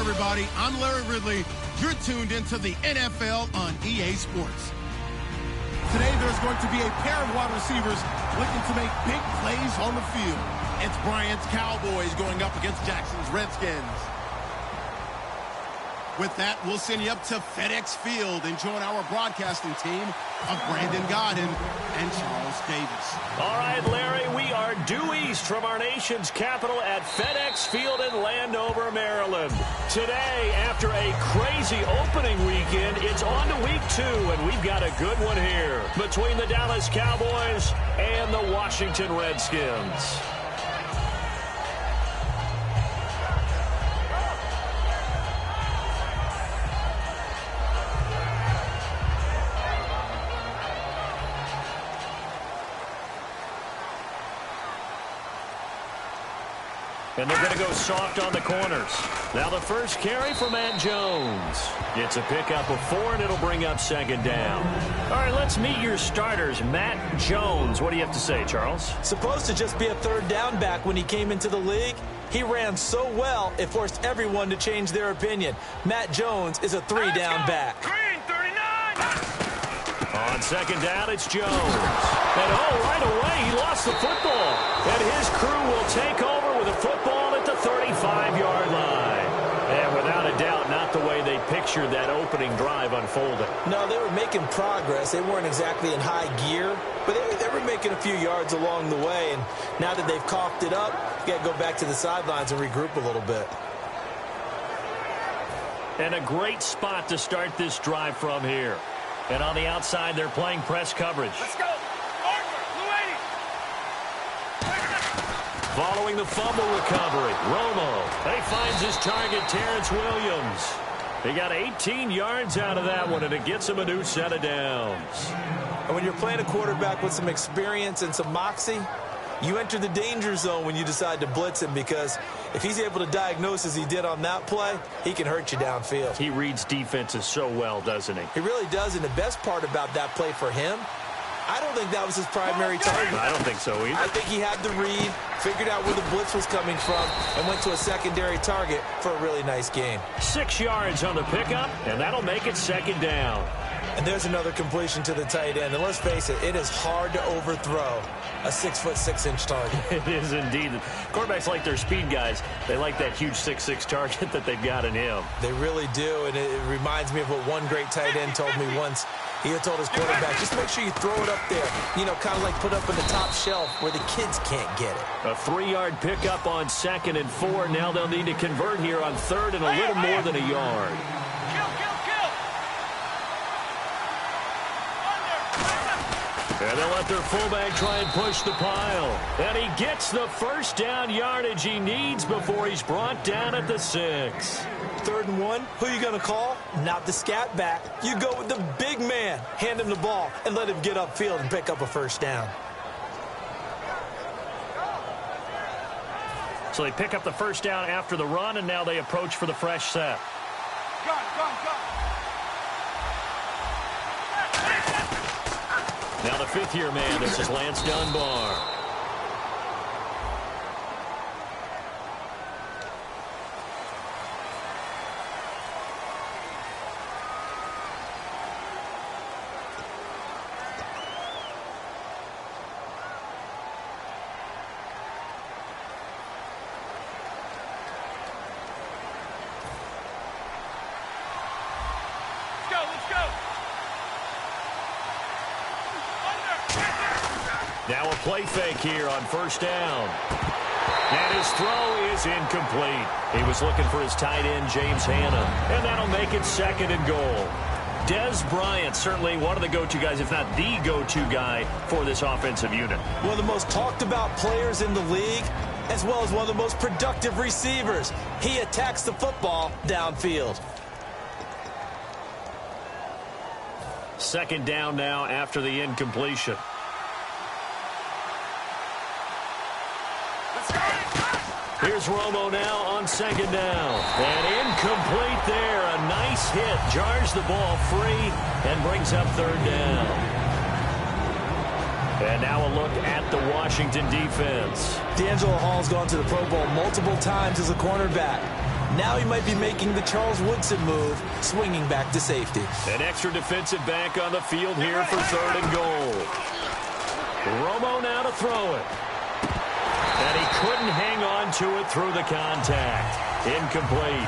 everybody. I'm Larry Ridley. You're tuned into the NFL on EA Sports. Today, there's going to be a pair of wide receivers looking to make big plays on the field. It's Bryant's Cowboys going up against Jackson's Redskins. With that, we'll send you up to FedEx Field and join our broadcasting team of Brandon Godden and Charles Davis. All right, Larry, we are due east from our nation's capital at FedEx Field in Landover, Maryland. Today, after a crazy opening weekend, it's on to week 2, and we've got a good one here between the Dallas Cowboys and the Washington Redskins. And they're going to go soft on the corners. Now the first carry for Matt Jones. It's a pickup of 4, and it'll bring up second down. All right, let's meet your starters. Matt Jones. What do you have to say, Charles? Supposed to just be a third down back when he came into the league. He ran so well, it forced everyone to change their opinion. Matt Jones is a 3-down back. Green, 39! On second down, it's Jones. And right away, he lost the football. And his crew will take over with a football at the 35-yard line. And without a doubt, not the way they pictured that opening drive unfolding. No, they were making progress. They weren't exactly in high gear, but they were making a few yards along the way. And now that they've coughed it up, you got to go back to the sidelines and regroup a little bit. And a great spot to start this drive from here. And on the outside, they're playing press coverage. Let's go! Following the fumble recovery, Romo. He finds his target, Terrence Williams. He got 18 yards out of that one, and it gets him a new set of downs. And when you're playing a quarterback with some experience and some moxie, you enter the danger zone when you decide to blitz him, because if he's able to diagnose as he did on that play, he can hurt you downfield. He reads defenses so well, doesn't he? He really does, and the best part about that play for him, I don't think that was his primary target. I don't think so either. I think he had the read, figured out where the blitz was coming from, and went to a secondary target for a really nice game. 6 yards on the pickup, and that'll make it second down. And there's another completion to the tight end. And let's face it is hard to overthrow a 6'6" target. It is indeed. Quarterbacks like their speed guys. They like that huge 6'6" target that they've got in him. They really do, and it reminds me of what one great tight end told me once. He had told his quarterback, just make sure you throw it up there, kind of like put up in the top shelf where the kids can't get it. A 3-yard pickup on 2nd and 4. Now they'll need to convert here on 3rd and a little more than a yard. And they'll let their fullback try and push the pile. And he gets the first down yardage he needs before he's brought down at the 6. 3rd and 1, who are you going to call? Not the scat back. You go with the big man. Hand him the ball and let him get upfield and pick up a first down. So they pick up the first down after the run, and now they approach for the fresh set. Go. Now the 5th-year man, this is Lance Dunbar. Now a play fake here on first down. And his throw is incomplete. He was looking for his tight end, James Hanna. And that'll make it 2nd and goal. Dez Bryant, certainly one of the go-to guys, if not the go-to guy for this offensive unit. One of the most talked about players in the league, as well as one of the most productive receivers. He attacks the football downfield. 2nd down now after the incompletion. Here's Romo now on 2nd down. And incomplete there. A nice hit. Jars the ball free and brings up 3rd down. And now a look at the Washington defense. D'Angelo Hall's gone to the Pro Bowl multiple times as a cornerback. Now he might be making the Charles Woodson move, swinging back to safety. An extra defensive back on the field here for 3rd and goal. Romo now to throw it. And he couldn't hang on to it through the contact. Incomplete.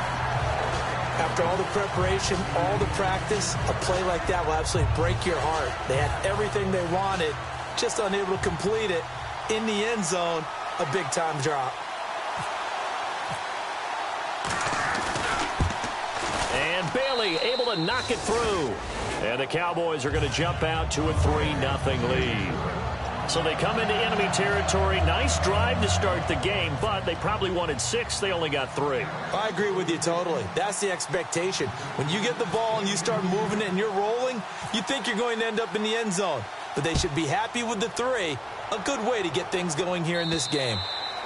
After all the preparation, all the practice, a play like that will absolutely break your heart. They had everything they wanted, just unable to complete it. In the end zone, a big-time drop. And Bailey able to knock it through. And the Cowboys are going to jump out to a 3-0 lead. So they come into enemy territory. Nice drive to start the game, but they probably wanted 6. They only got 3. I agree with you totally. That's the expectation. When you get the ball and you start moving it and you're rolling, you think you're going to end up in the end zone. But they should be happy with the 3. A good way to get things going here in this game.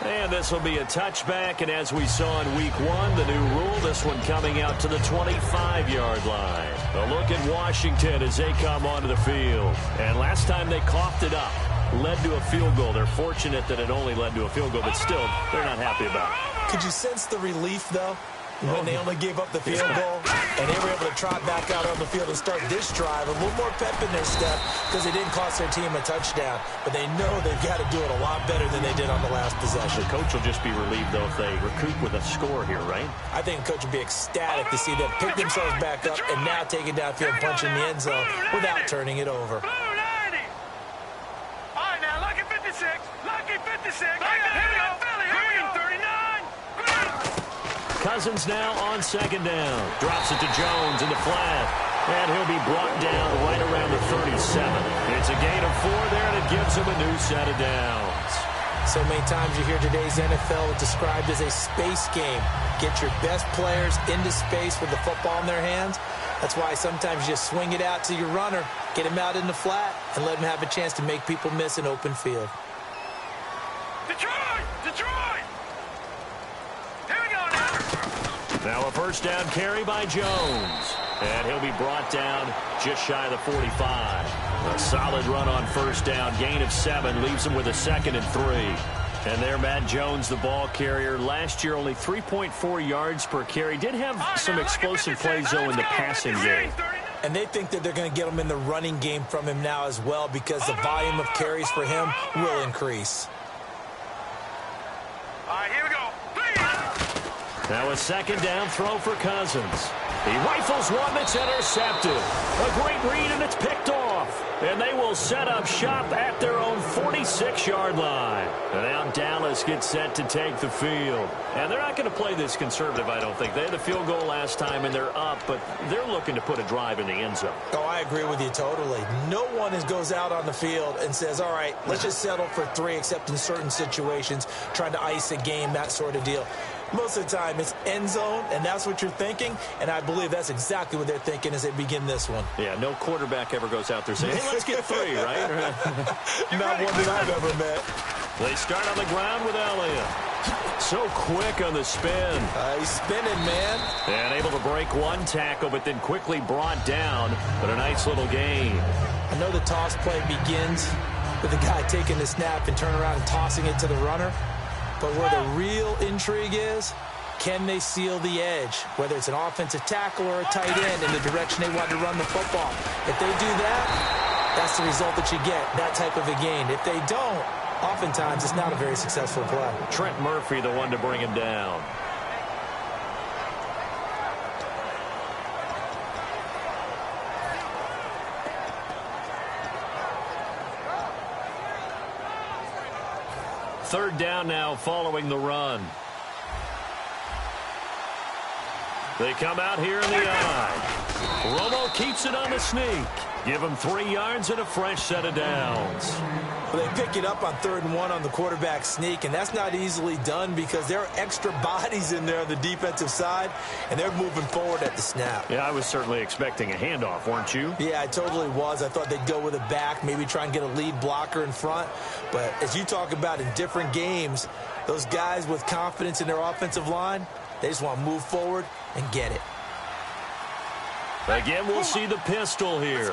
And this will be a touchback, and as we saw in week 1, the new rule, this one coming out to the 25-yard line. A look at Washington as they come onto the field. And last time they coughed it up, led to a field goal. They're fortunate that it only led to a field goal, but still, they're not happy about it. Could you sense the relief, though, when they only gave up the field goal? And they were able to trot back out on the field and start this drive. A little more pep in their step because they didn't cost their team a touchdown. But they know they've got to do it a lot better than they did on the last possession. The coach will just be relieved, though, if they recoup with a score here, right? I think the coach would be ecstatic to see them pick themselves back up and now take it downfield and punch in the end zone without turning it over. Cousins now on 2nd down. Drops it to Jones in the flat. And he'll be brought down right around the 37. It's a gain of 4 there, and it gives him a new set of downs. So many times you hear today's NFL described as a space game. Get your best players into space with the football in their hands. That's why sometimes you just swing it out to your runner, get him out in the flat, and let him have a chance to make people miss an open field. Now a 1st down carry by Jones. And he'll be brought down just shy of the 45. A solid run on 1st down. Gain of 7 leaves him with a 2nd and 3. And there, Matt Jones, the ball carrier. Last year, only 3.4 yards per carry. Did have some explosive plays, though, in the passing game. And they think that they're going to get him in the running game from him now as well because the volume of carries for him will increase. All right, here we go. Now a 2nd down throw for Cousins. He rifles one that's intercepted. A great read, and it's picked off. And they will set up shop at their own 46-yard line. And now Dallas gets set to take the field. And they're not going to play this conservative, I don't think. They had the field goal last time, and they're up, but they're looking to put a drive in the end zone. Oh, I agree with you totally. No one goes out on the field and says, all right, let's just settle for 3, except in certain situations, trying to ice a game, that sort of deal. Most of the time, it's end zone, and that's what you're thinking, and I believe that's exactly what they're thinking as they begin this one. Yeah, no quarterback ever goes out there saying, hey, let's get 3, right? Not one that I've ever met. They start on the ground with Elliott. So quick on the spin. He's spinning, man. And able to break one tackle, but then quickly brought down. But a nice little gain. I know the toss play begins with the guy taking the snap and turning around and tossing it to the runner. But where the real intrigue is, can they seal the edge, whether it's an offensive tackle or a tight end in the direction they want to run the football? If they do that, that's the result that you get, that type of a gain. If they don't, oftentimes it's not a very successful play. Trent Murphy, the one to bring him down. Third down now following the run. They come out here in the eye. Romo keeps it on the sneak. Give him 3 yards and a fresh set of downs. Well, they pick it up on 3rd and 1 on the quarterback sneak, and that's not easily done because there are extra bodies in there on the defensive side, and they're moving forward at the snap. Yeah, I was certainly expecting a handoff, weren't you? Yeah, I totally was. I thought they'd go with a back, maybe try and get a lead blocker in front. But as you talk about in different games, those guys with confidence in their offensive line, they just want to move forward and get it. Again, we'll see the pistol here.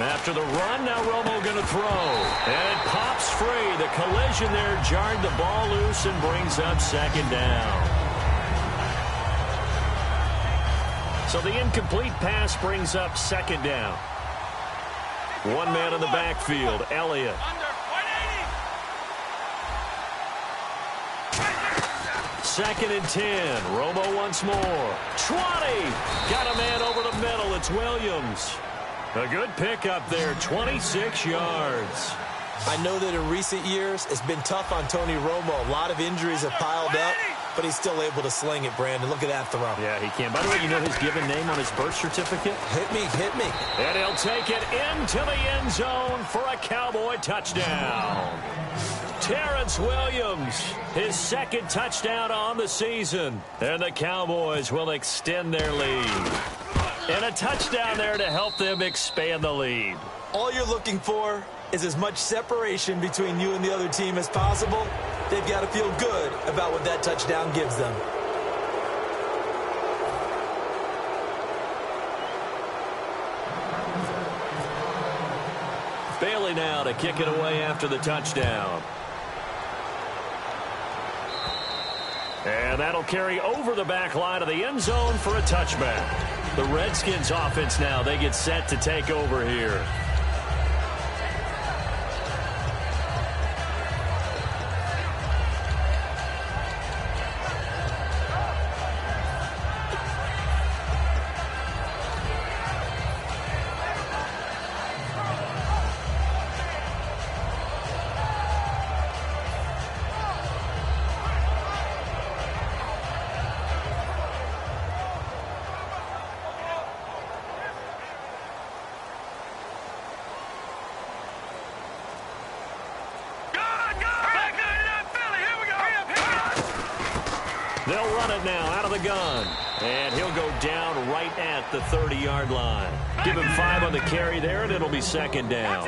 After the run, now Romo going to throw. And it pops free. The collision there jarred the ball loose and brings up second down. So the incomplete pass brings up second down. One man in the backfield, Elliott. Second and 10. Romo once more. 20. Got a man over the middle. It's Williams. A good pickup there. 26 yards. I know that in recent years, it's been tough on Tony Romo. A lot of injuries have piled up, but he's still able to sling it, Brandon. Look at that throw. Yeah, he can. By the way, you know his given name on his birth certificate? Hit me, hit me. And he'll take it into the end zone for a Cowboy touchdown. Terrence Williams, his second touchdown on the season. And the Cowboys will extend their lead. And a touchdown there to help them expand the lead. All you're looking for is as much separation between you and the other team as possible. They've got to feel good about what that touchdown gives them. Bailey now to kick it away after the touchdown. And that'll carry over the back line of the end zone for a touchback. The Redskins offense now, they get set to take over here. They'll run it now out of the gun. And he'll go down right at the 30-yard line. Give him 5 on the carry there, and it'll be second down.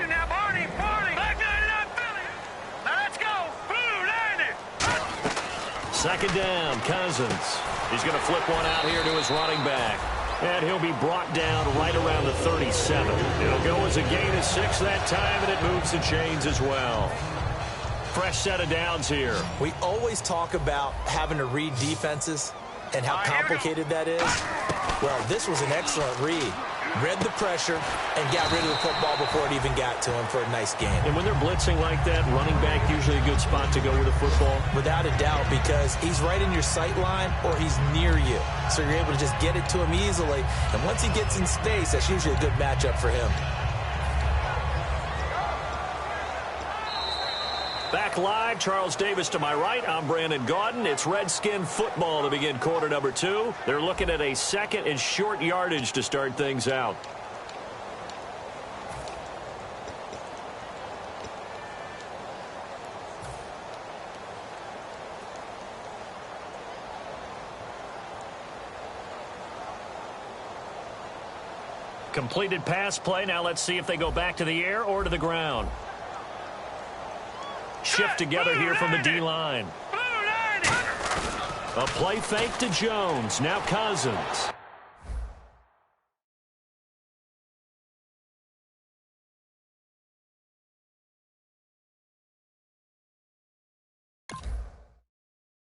Second down, Cousins. He's going to flip one out here to his running back. And he'll be brought down right around the 37. It'll go as a gain of 6 that time, and it moves the chains as well. Fresh set of downs here. We always talk about having to read defenses and how complicated that is. Well, this was an excellent read. Read the pressure and got rid of the football before it even got to him for a nice gain. And when they're blitzing like that, running back usually a good spot to go with the football? Without a doubt, because he's right in your sight line or he's near you. So you're able to just get it to him easily. And once he gets in space, that's usually a good matchup for him. Back live, Charles Davis to my right. I'm Brandon Gaudin. It's Redskin football to begin quarter number 2. They're looking at a second and short yardage to start things out. Completed pass play. Now let's see if they go back to the air or to the ground. Shift together here from the D-line. A play fake to Jones. Now Cousins.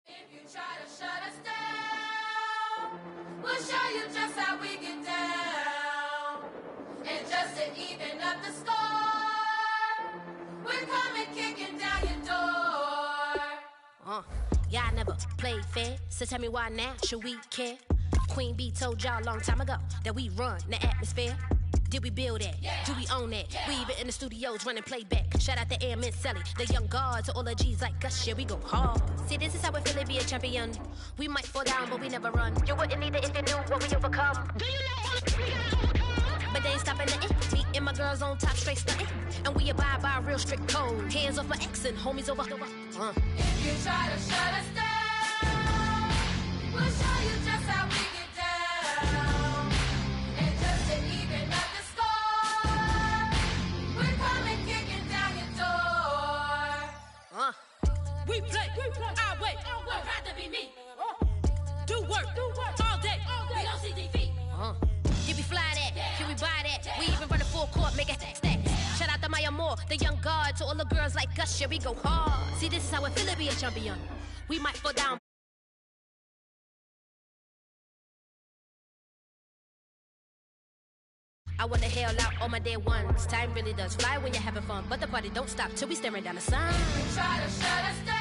If you try to shut us down, we'll show you just how we get down. And just to even up the score, we're coming kicking down your door. Y'all never played fair, so tell me why now should we care? Queen Bee told y'all a long time ago that we run the atmosphere. Did we build it? Yeah. Do we own it? Yeah. We even in the studios running playback. Shout out to Airman Sally, the young guards, to all the G's like us. Yeah, we go hard. See, this is how it feel to be a champion. We might fall down, but we never run. You wouldn't need it if you knew what we overcome. Do you know all the we gotta overcome? But they ain't stopping the me and my girls on top straight stunting. And we abide by a real strict code. Hands off my ex and homies over. If you try to shut us down, we'll show you just how we get down. And just to even up the score, we're coming kicking down your door. We play our way. Would rather be me. Do work all day. We don't see defeat. Here we fly that, here we buy that. We even run a full court, make a stack. for the young guard. To all the girls like us, yeah, we go hard. See, this is how it feel to be a champion. We might fall down. I wanna hail out all my day ones. Time really does fly when you're having fun, but the party don't stop till we staring down the sun. You try to shut us down.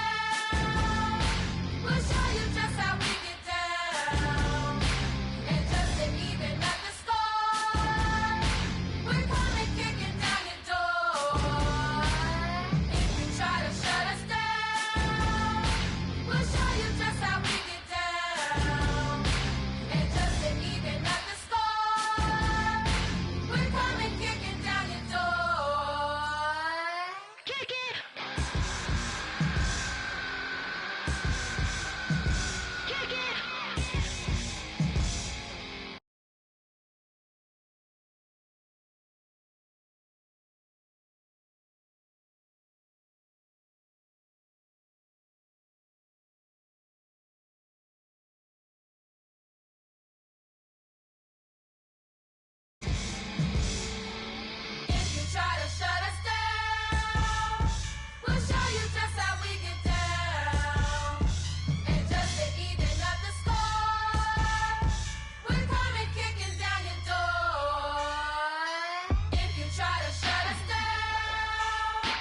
We'll show you just how we get down. And just to even up the score, we're coming kicking down your door. If you try to shut us down, we'll show you just how we get down. And just to even up the score, we're coming kicking down your door. Kick it! Kick it! If you try to shut us down, we'll show you just how we get down. And just to even up the score, we're coming kicking down your door. If you try to shut us down,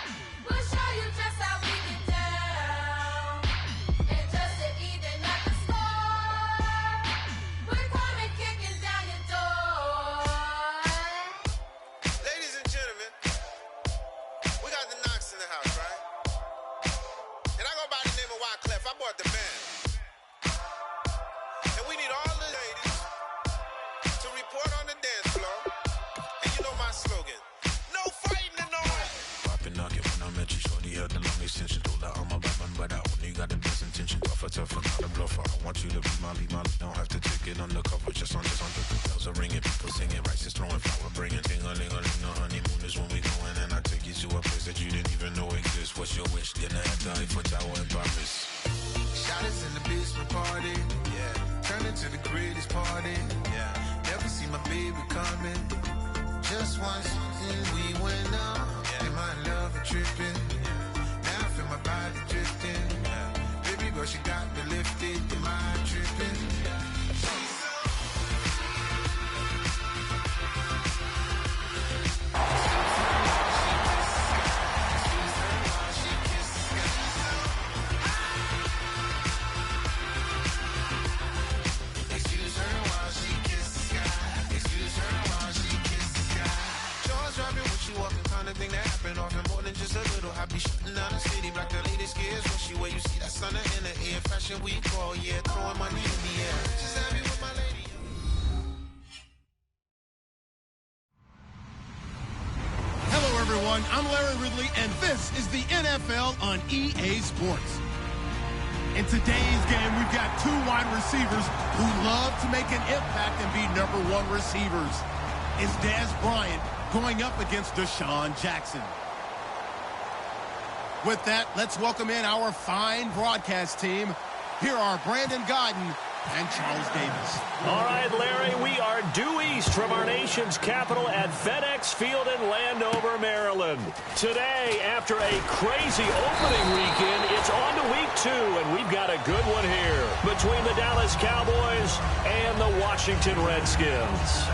we'll show you just how we get down. And just to even up the score, we're coming kicking down your door. Ladies and gentlemen, we got the Knox in the house, right? And I go by the name of Wyclef. I bought the band. And we need all the ladies to report on the dance floor. And you know my slogan, no fighting in the hall. Poppin' nugget when I met you, shorty had the long extension. Told her I'm a bad man, but I only got the best intention. Tougher, not a bluffer. I want you to be Molly. Don't have to take it undercover, just on the bells are ringing, people singing, rice is throwing, flower bringing. Ting-a-ling-a-ling, the honeymoon is when we going, and I take you to a place that you didn't even know exists. What's your wish? Dinner at the Eiffel Tower in Paris. Shot us in the basement party, yeah. Turn into the greatest party, yeah. Never see my baby coming. Just once, we went up, yeah. And my love a tripping, yeah. Now I feel my body drifting, yeah. Baby girl, she got me lifted, am I tripping? Yeah. Excuse her while she kiss the sky. Excuse her while she kiss the sky. Jaws dropping when she walking, kind of thing that happen often more than just a little. I be shutting down the city, black the latest gears. When she where you see that sun in the air, fashion week all year, throwing money in the air. Just happy with my lady. Hello, everyone. I'm Larry Ridley, and this is the NFL on EA Sports. In today's game, we've got two wide receivers who love to make an impact and be number one receivers. It's Dez Bryant going up against Deshaun Jackson. With that, let's welcome in our fine broadcast team. Here are Brandon Godden and Charles Davis. All right, Larry, we are due east from our nation's capital at FedEx Field in Landover, Maryland. Today, after a crazy opening weekend, it's on to week 2, and we've got a good one here between the Dallas Cowboys and the Washington Redskins.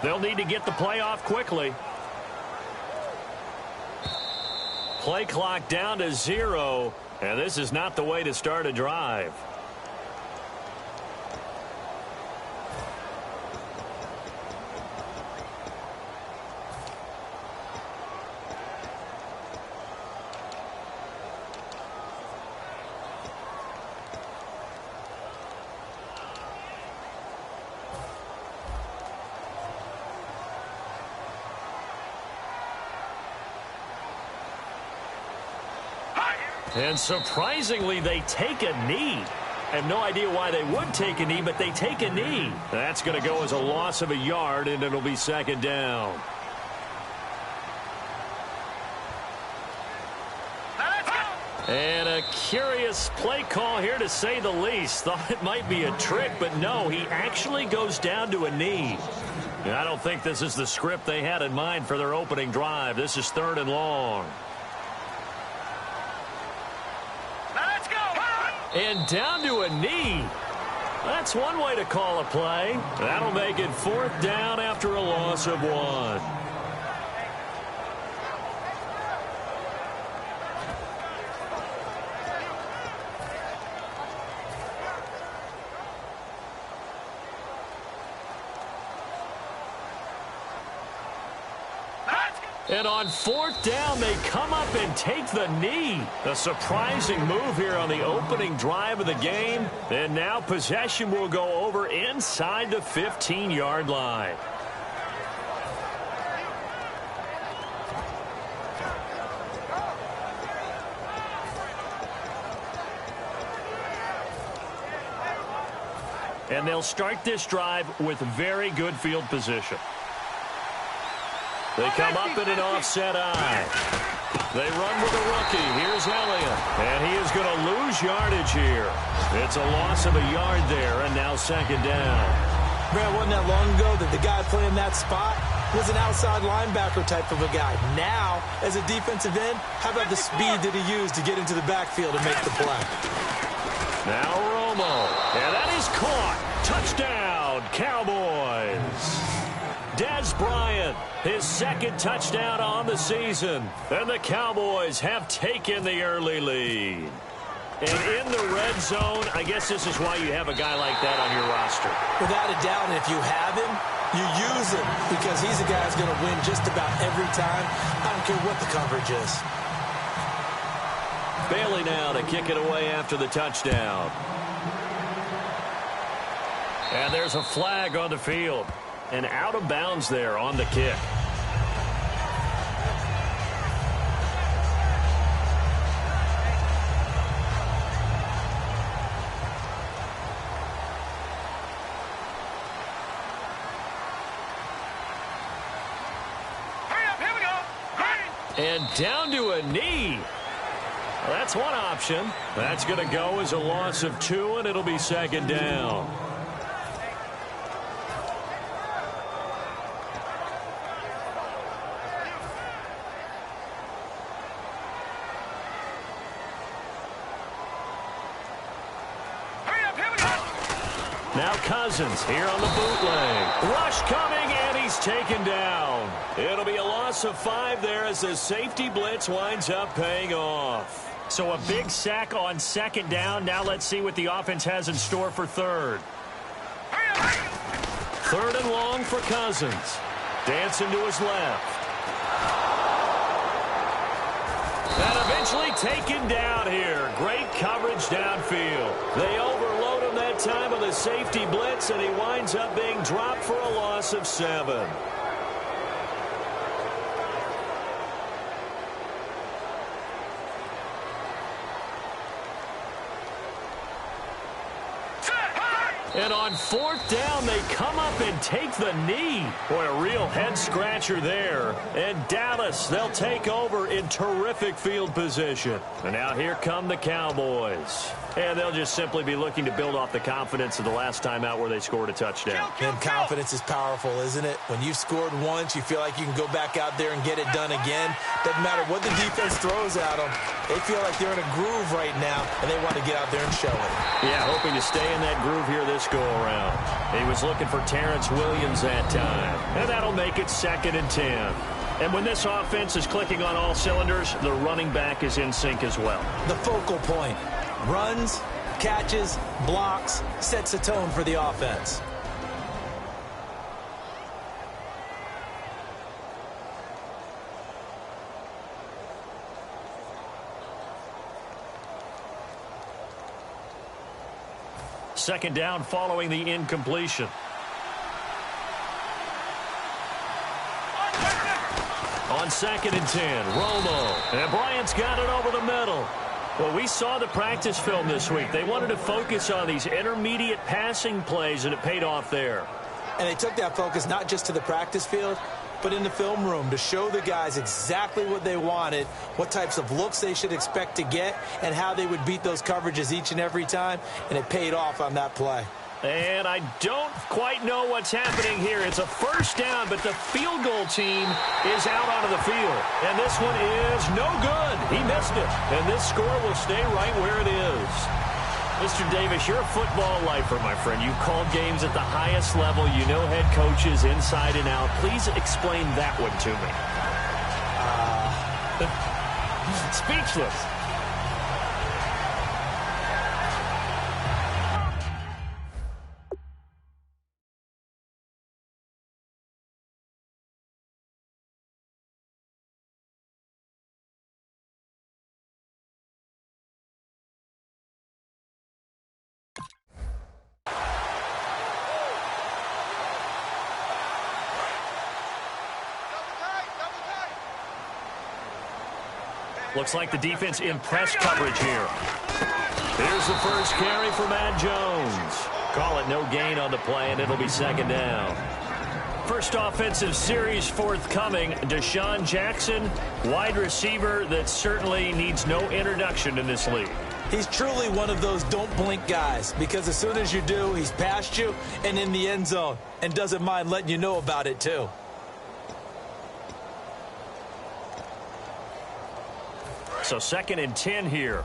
They'll need to get the play off quickly. Play clock down to 0, and this is not the way to start a drive. And surprisingly, they take a knee. I have no idea why they would take a knee, but they take a knee. That's going to go as a loss of a yard, and it'll be second down. And a curious play call here, to say the least. Thought it might be a trick, but no, he actually goes down to a knee. And I don't think this is the script they had in mind for their opening drive. This is 3rd and long. Let's go! And down to a knee. That's one way to call a play. That'll make it 4th down after a loss of 1. And on 4th down, they come up and take the knee. A surprising move here on the opening drive of the game. And now possession will go over inside the 15-yard line. And they'll start this drive with very good field position. They come up in an offset eye. They run with a rookie. Here's Elliott. And he is going to lose yardage here. It's a loss of a yard there, and now second down. Man, wasn't that long ago that the guy playing that spot was an outside linebacker type of a guy. Now, as a defensive end, how about the speed that he used to get into the backfield and make the play? Now Romo. And that is caught. Touchdown, Cowboys. Dez Bryant, his 2nd touchdown on the season. And the Cowboys have taken the early lead. And in the red zone, I guess this is why you have a guy like that on your roster. Without a doubt, and if you have him, you use him, because he's a guy who's going to win just about every time. I don't care what the coverage is. Bailey now to kick it away after the touchdown. And there's a flag on the field. And out of bounds there on the kick. Hurry up, here we go. And down to a knee. Well, that's one option. That's going to go as a loss of 2, and it'll be second down. Now Cousins here on the bootleg. Rush coming, and he's taken down. It'll be a loss of 5 there as the safety blitz winds up paying off. So a big sack on 2nd down. Now let's see what the offense has in store for 3rd. 3rd and long for Cousins. Dancing to his left. And eventually taken down here. Great coverage downfield. They overload him that time with a safety blitz, and he winds up being dropped for a loss of 7. And on 4th down, they come up and take the knee. Boy, a real head-scratcher there. And Dallas, they'll take over in terrific field position. And now here come the Cowboys. And they'll just simply be looking to build off the confidence of the last time out where they scored a touchdown. And confidence is powerful, isn't it? When you've scored once, you feel like you can go back out there and get it done again. Doesn't matter what the defense throws at them. They feel like they're in a groove right now, and they want to get out there and show it. Yeah, hoping to stay in that groove here this go-around. He was looking for Terrence Williams that time. And that'll make it 2nd and 10. And when this offense is clicking on all cylinders, the running back is in sync as well. The focal point. Runs, catches, blocks, sets a tone for the offense. Second down following the incompletion. On 2nd and 10, Romo. And Bryant's got it over the middle. Well, we saw the practice film this week. They wanted to focus on these intermediate passing plays, and it paid off there. And they took that focus not just to the practice field, but in the film room to show the guys exactly what they wanted, what types of looks they should expect to get, and how they would beat those coverages each and every time, and it paid off on that play. And I don't quite know what's happening here. It's a first down, but the field goal team is out onto the field. And this one is no good. He missed it. And this score will stay right where it is. Mr. Davis, you're a football lifer, my friend. You called games at the highest level. You know head coaches inside and out. Please explain that one to me. Speechless. Looks like the defense in press coverage here. Here's the first carry for Matt Jones. Call it no gain on the play, and it'll be second down. First offensive series forthcoming. Deshaun Jackson, wide receiver that certainly needs no introduction in this league. He's truly one of those don't blink guys, because as soon as you do, he's past you and in the end zone, and doesn't mind letting you know about it too. So 2nd and 10 here.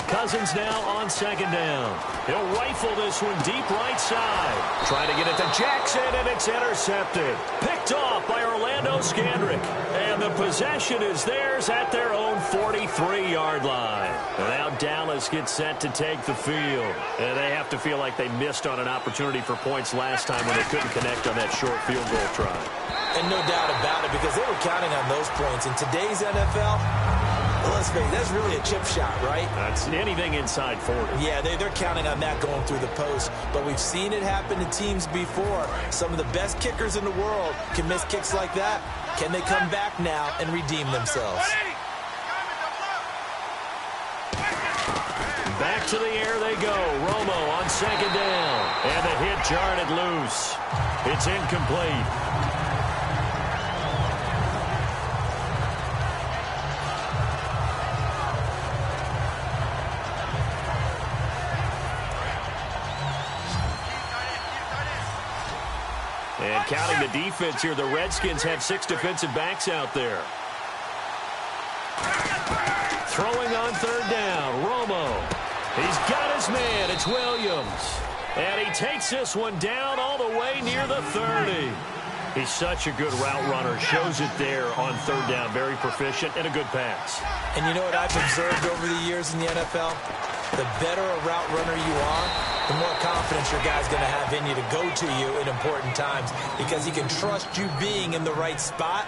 Cousins now on second down. He'll rifle this one deep right side. Trying to get it to Jackson, and it's intercepted. Picked off by Orlando Scandrick. And the possession is theirs at their own 43-yard line. And now Dallas gets set to take the field. And they have to feel like they missed on an opportunity for points last time when they couldn't connect on that short field goal try. And no doubt about it, because they were counting on those points. In today's NFL, well, let's face it, that's really a chip shot, right? That's anything inside 40. Yeah, they're counting on that going through the post. But we've seen it happen to teams before. Some of the best kickers in the world can miss kicks like that. Can they come back now and redeem themselves? Back to the air they go. Romo on second down. And the hit jarred it loose. It's incomplete. And counting the defense here, the Redskins have 6 defensive backs out there. Throwing on third down, Romo. He's got his man, it's Williams. And he takes this one down all the way near the 30. He's such a good route runner, shows it there on third down. Very proficient and a good pass. And you know what I've observed over the years in the NFL? The better a route runner you are, the more confidence your guy's going to have in you to go to you in important times, because he can trust you being in the right spot,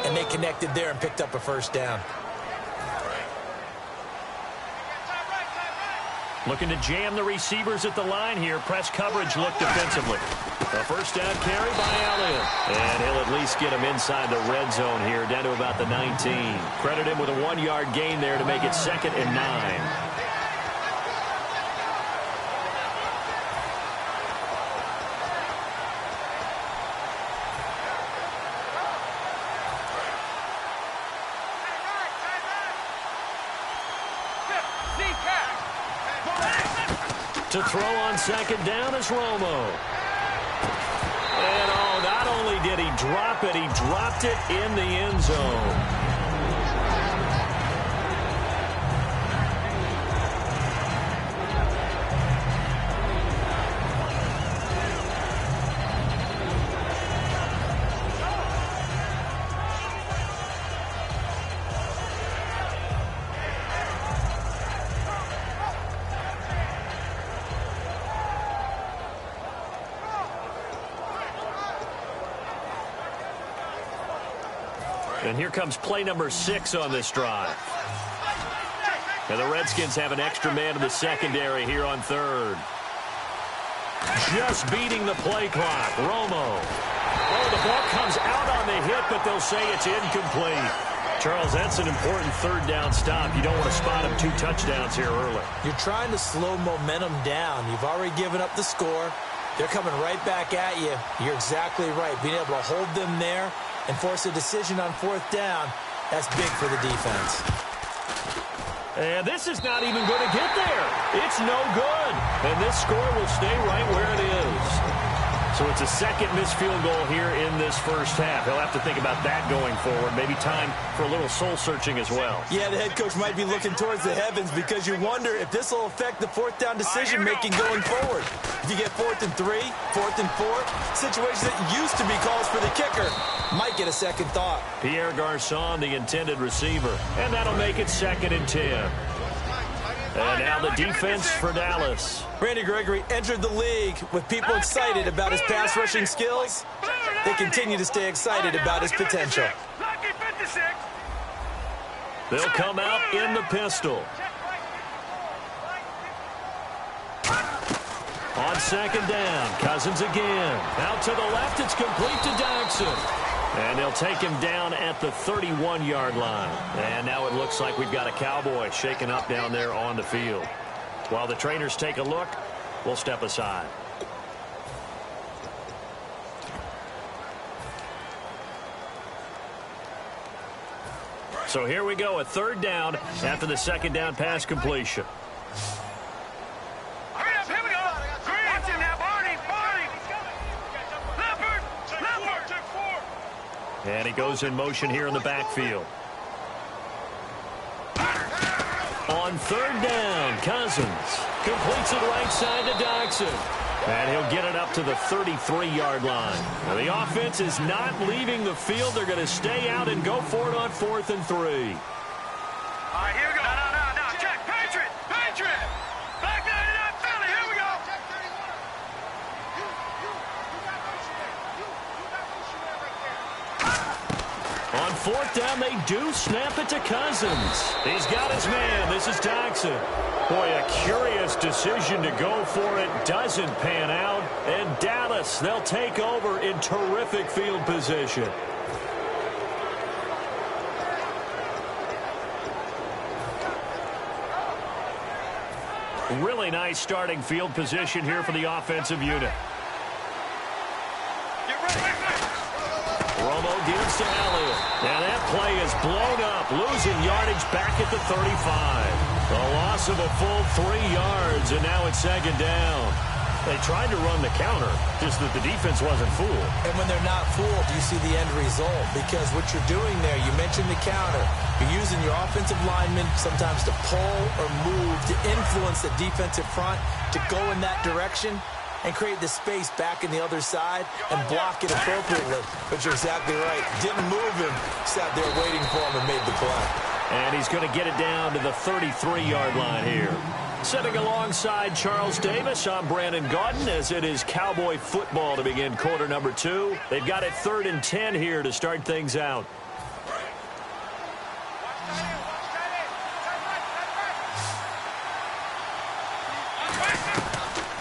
and they connected there and picked up a first down. Looking to jam the receivers at the line here. Press coverage look defensively. A first down carry by Elliott. And he'll at least get him inside the red zone here, down to about the 19. Credit him with a 1-yard gain there to make it 2nd and 9. To throw on second down is Romo. And not only did he drop it, he dropped it in the end zone. And here comes play number 6 on this drive. And the Redskins have an extra man in the secondary here on third. Just beating the play clock. Romo. Oh, the ball comes out on the hit, but they'll say it's incomplete. Charles, that's an important third down stop. You don't want to spot him 2 touchdowns here early. You're trying to slow momentum down. You've already given up the score. They're coming right back at you. You're exactly right. Being able to hold them there and force a decision on 4th down, that's big for the defense. And this is not even going to get there. It's no good. And this score will stay right where it is. So it's a second missed field goal here in this first half. He'll have to think about that going forward. Maybe time for a little soul-searching as well. Yeah, the head coach might be looking towards the heavens because you wonder if this will affect the 4th down decision-making going forward. If you get 4th and 3, 4th and 4, situations that used to be calls for the kicker might get a second thought. Pierre Garçon, the intended receiver. And that'll make it 2nd and 10. And now the defense for Dallas. Randy Gregory entered the league with people excited about his pass rushing skills. They continue to stay excited about his potential. They'll come out in the pistol. On 2nd down, Cousins again. Out to the left, it's complete to Jackson. And they'll take him down at the 31-yard line. And now it looks like we've got a Cowboy shaken up down there on the field. While the trainers take a look, we'll step aside. So here we go, a 3rd down after the 2nd down pass completion. And he goes in motion here in the backfield. On 3rd down, Cousins completes it right side to Jackson. And he'll get it up to the 33-yard line. Now, the offense is not leaving the field. They're going to stay out and go for it on 4th and 3. All right, here we go. No. Check. Patriot. Back 99, Philly. Here we go. Check 31. On 4th down, they do snap it to Cousins. He's got his man. This is Jackson. Boy, a curious decision to go for it. Doesn't pan out. And Dallas, they'll take over in terrific field position. Really nice starting field position here for the offensive unit. Romo gives to Elliott. And that play is blown up, losing yardage back at the 35. A loss of a full 3 yards, and now it's 2nd down. They tried to run the counter, just that the defense wasn't fooled. And when they're not fooled, you see the end result. Because what you're doing there, you mentioned the counter. You're using your offensive linemen sometimes to pull or move to influence the defensive front to go in that direction and create the space back in the other side and block it appropriately. But you're exactly right. Didn't move him. Sat there waiting for him and made the play. And he's going to get it down to the 33-yard line here. Sitting alongside Charles Davis, I'm Brandon Gaudin as it is Cowboy football to begin quarter number 2. They've got it 3rd and 10 here to start things out.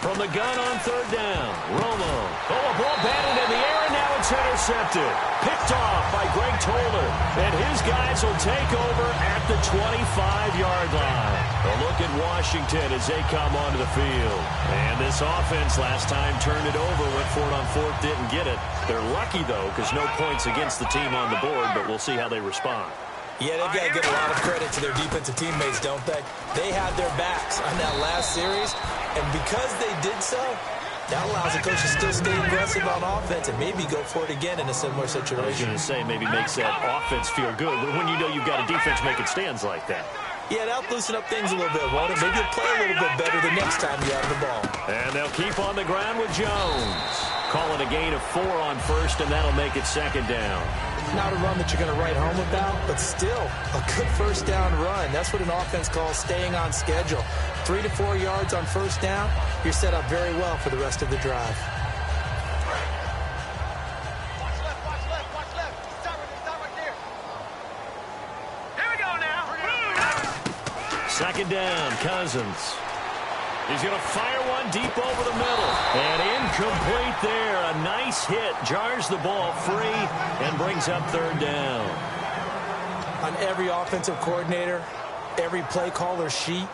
From the gun on 3rd down, Romo. Oh, a ball batted in the air, and now it's intercepted. Picked off by Greg Toller. And his guys will take over at the 25-yard line. A look at Washington as they come onto the field. And this offense last time turned it over, went for it on 4th, didn't get it. They're lucky, though, because no points against the team on the board, but we'll see how they respond. Yeah, they've got to give a lot of credit to their defensive teammates, don't they? They had their backs on that last series, and because they did so, that allows the coach to still stay aggressive on offense and maybe go for it again in a similar situation. I was going to say maybe makes that offense feel good when you know you've got a defense making stands like that. Yeah, that'll loosen up things a little bit, won't it? Maybe you'll play a little bit better the next time you have the ball. And they'll keep on the ground with Jones. Call it a gain of 4 on 1st, and that'll make it 2nd down. Not a run that you're going to write home about, but still a good 1st down run. That's what an offense calls staying on schedule. 3 to 4 yards on 1st down, you're set up very well for the rest of the drive. Watch left. Stop right there. Here we go now. 2nd down, Cousins. He's going to fire one deep over the middle. And incomplete there. A nice hit. Jars the ball free and brings up third down. On every offensive coordinator, every play caller sheet,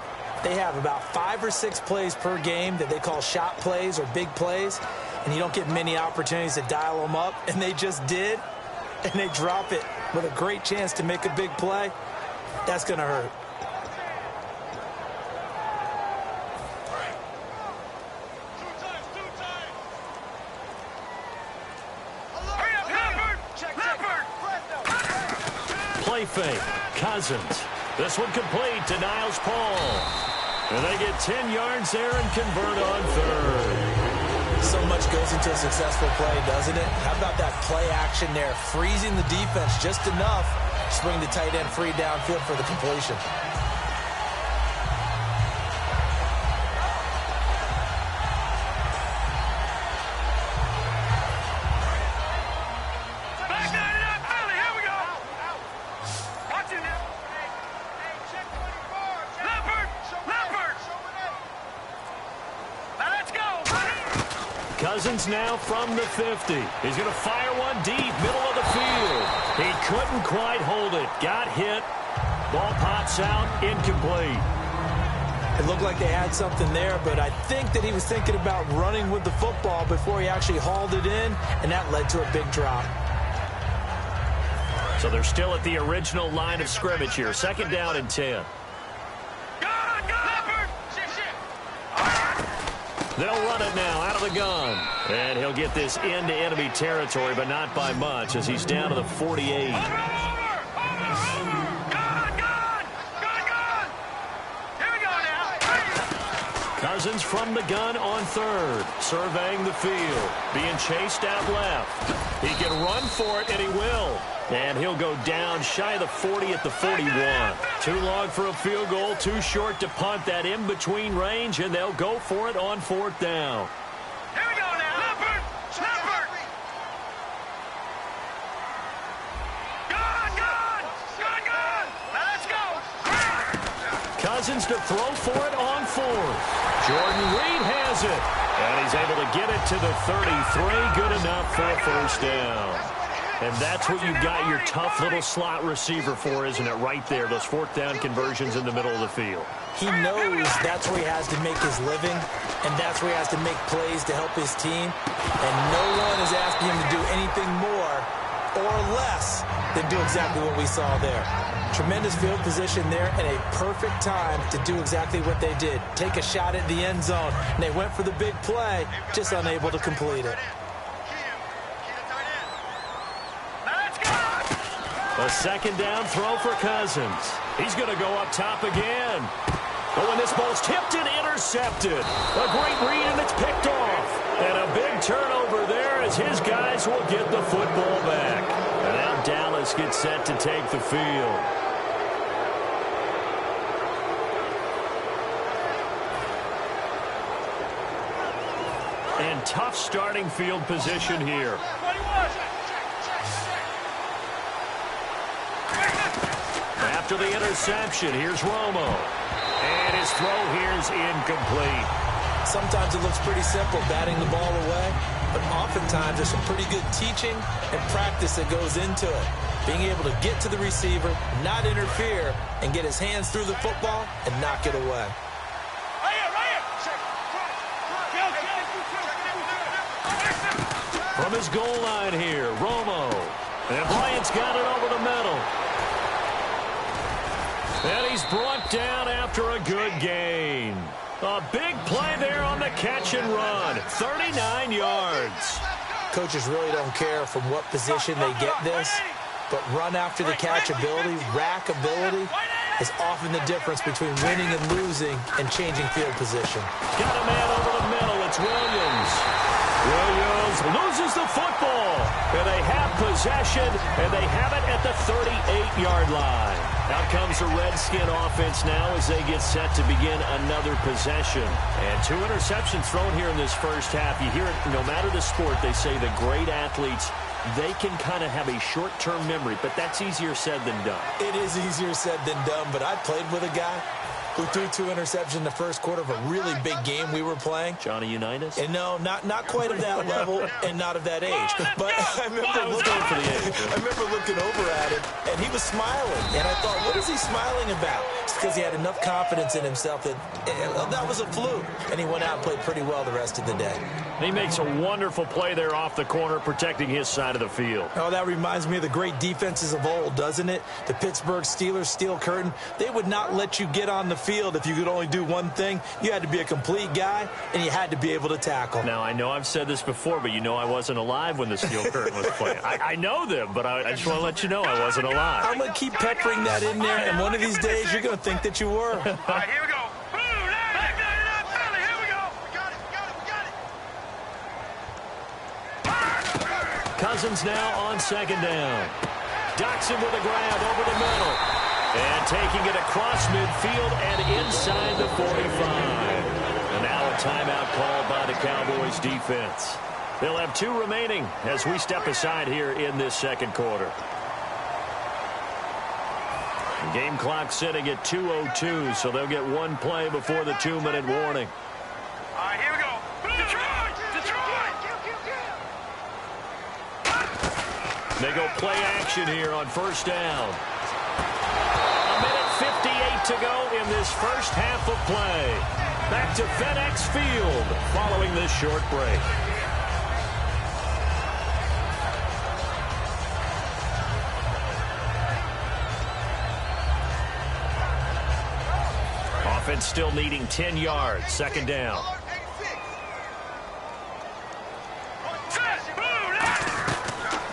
they have about 5 or 6 plays per game that they call shot plays or big plays, and you don't get many opportunities to dial them up, and they just did, and they drop it with a great chance to make a big play. That's going to hurt. Play fake. Cousins. This one complete to Niles Paul. And they get 10 yards there and convert on third. So much goes into a successful play, doesn't it? How about that play action there? Freezing the defense just enough to bring the tight end free downfield for the completion. Cousins now from the 50. He's going to fire one deep, middle of the field. He couldn't quite hold it. Got hit. Ball pops out, incomplete. It looked like they had something there, but I think that he was thinking about running with the football before he actually hauled it in, and that led to a big drop. So they're still at the original line of scrimmage here. Second down and 10. They'll run it now out of the gun. And he'll get this into enemy territory, but not by much as he's down to the 48. Cousins from the gun on third, surveying the field, being chased out left. He can run for it, and he will. And he'll go down shy of the 40 at the 41. Too long for a field goal, too short to punt. That in-between range, and they'll go for it on fourth down. Here we go now. Leopard! Leopard! Gun! Now let's go! Cousins to throw for it on fourth. Jordan Reed has it. And he's able to get it to the 33. Good enough for a first down. And that's what you got your tough little slot receiver for, isn't it? Right there, those fourth down conversions in the middle of the field. He knows that's where he has to make his living, and that's where he has to make plays to help his team. And no one is asking him to do anything more or less than do exactly what we saw there. Tremendous field position there and a perfect time to do exactly what they did. Take a shot at the end zone, and they went for the big play, just unable to complete it. A second down throw for Cousins. He's going to go up top again. But when this ball's tipped and intercepted, a great read and it's picked off. And a big turnover there as his guys will get the football back. And now Dallas gets set to take the field. And tough starting field position here. After the interception, here's Romo. And his throw here is incomplete. Sometimes it looks pretty simple, batting the ball away. But oftentimes there's some pretty good teaching and practice that goes into it. Being able to get to the receiver, not interfere, and get his hands through the football and knock it away. From his goal line here, Romo. And Bryant's got it over the middle. And he's brought down after a good gain. A big play there on the catch and run. 39 yards. Coaches really don't care from what position they get this, but run after the catch ability, rack ability, is often the difference between winning and losing and changing field position. Got a man over the middle. It's Williams. Williams loses the football. And they have possession, and they have it at the 38-yard line. Out comes the Redskin offense now as they get set to begin another possession. And 2 interceptions thrown here in this first half. You hear it, no matter the sport, they say the great athletes, they can kind of have a short-term memory, but that's easier said than done. It is easier said than done, but I played with a guy who threw 2 interceptions in the first quarter of a really big game we were playing. Johnny Unitas? And no, not quite of that level and not of that age. But I remember looking over at him, and he was smiling. And I thought, what is he smiling about? It's because he had enough confidence in himself that was a fluke. And he went out and played pretty well the rest of the day. He makes a wonderful play there off the corner, protecting his side of the field. Oh, that reminds me of the great defenses of old, doesn't it? The Pittsburgh Steelers steel curtain. They would not let you get on the field if you could only do one thing. You had to be a complete guy, and you had to be able to tackle. Now, I know I've said this before, but you know I wasn't alive when the steel curtain was playing. I know them, but I just want to let you know I wasn't alive. I'm going to keep peppering that in there, and one of these days you're going to think that you were. All right, here we go. Back 99 Philly. Here we go. We got it. Cousins now on second down. Docks him with a grab over the middle. And taking it across midfield and inside the 45. And now a timeout called by the Cowboys defense. They'll have 2 remaining as we step aside here in this second quarter. Game clock sitting at 2:02, so they'll get 1 play before the 2-minute warning. All right, here we go. Detroit! They go play action here on first down. 1:58 to go in this first half of play. Back to FedEx Field following this short break. Offense still needing 10 yards. Second down.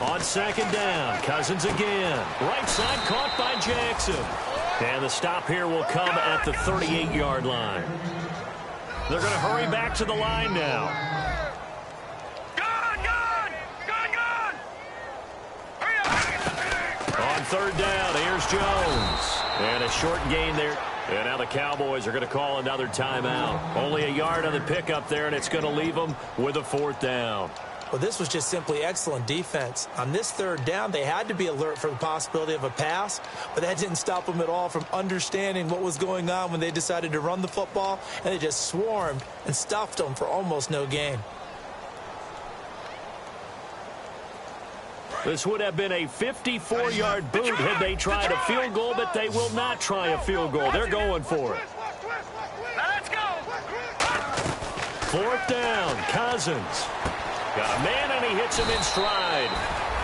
On second down, Cousins again. Right side caught by Jackson. And the stop here will come at the 38-yard line. They're going to hurry back to the line now. On third down, here's Jones. And a short gain there. And now the Cowboys are going to call another timeout. Only a yard on the pickup there, and it's going to leave them with a 4th down. Well, this was just simply excellent defense. On this third down, they had to be alert for the possibility of a pass, but that didn't stop them at all from understanding what was going on when they decided to run the football, and they just swarmed and stuffed them for almost no gain. This would have been a 54-yard boot had they tried a field goal, but they will not try a field goal. They're going for it. Let's go. 4th down, Cousins. Got a man, and he hits him in stride.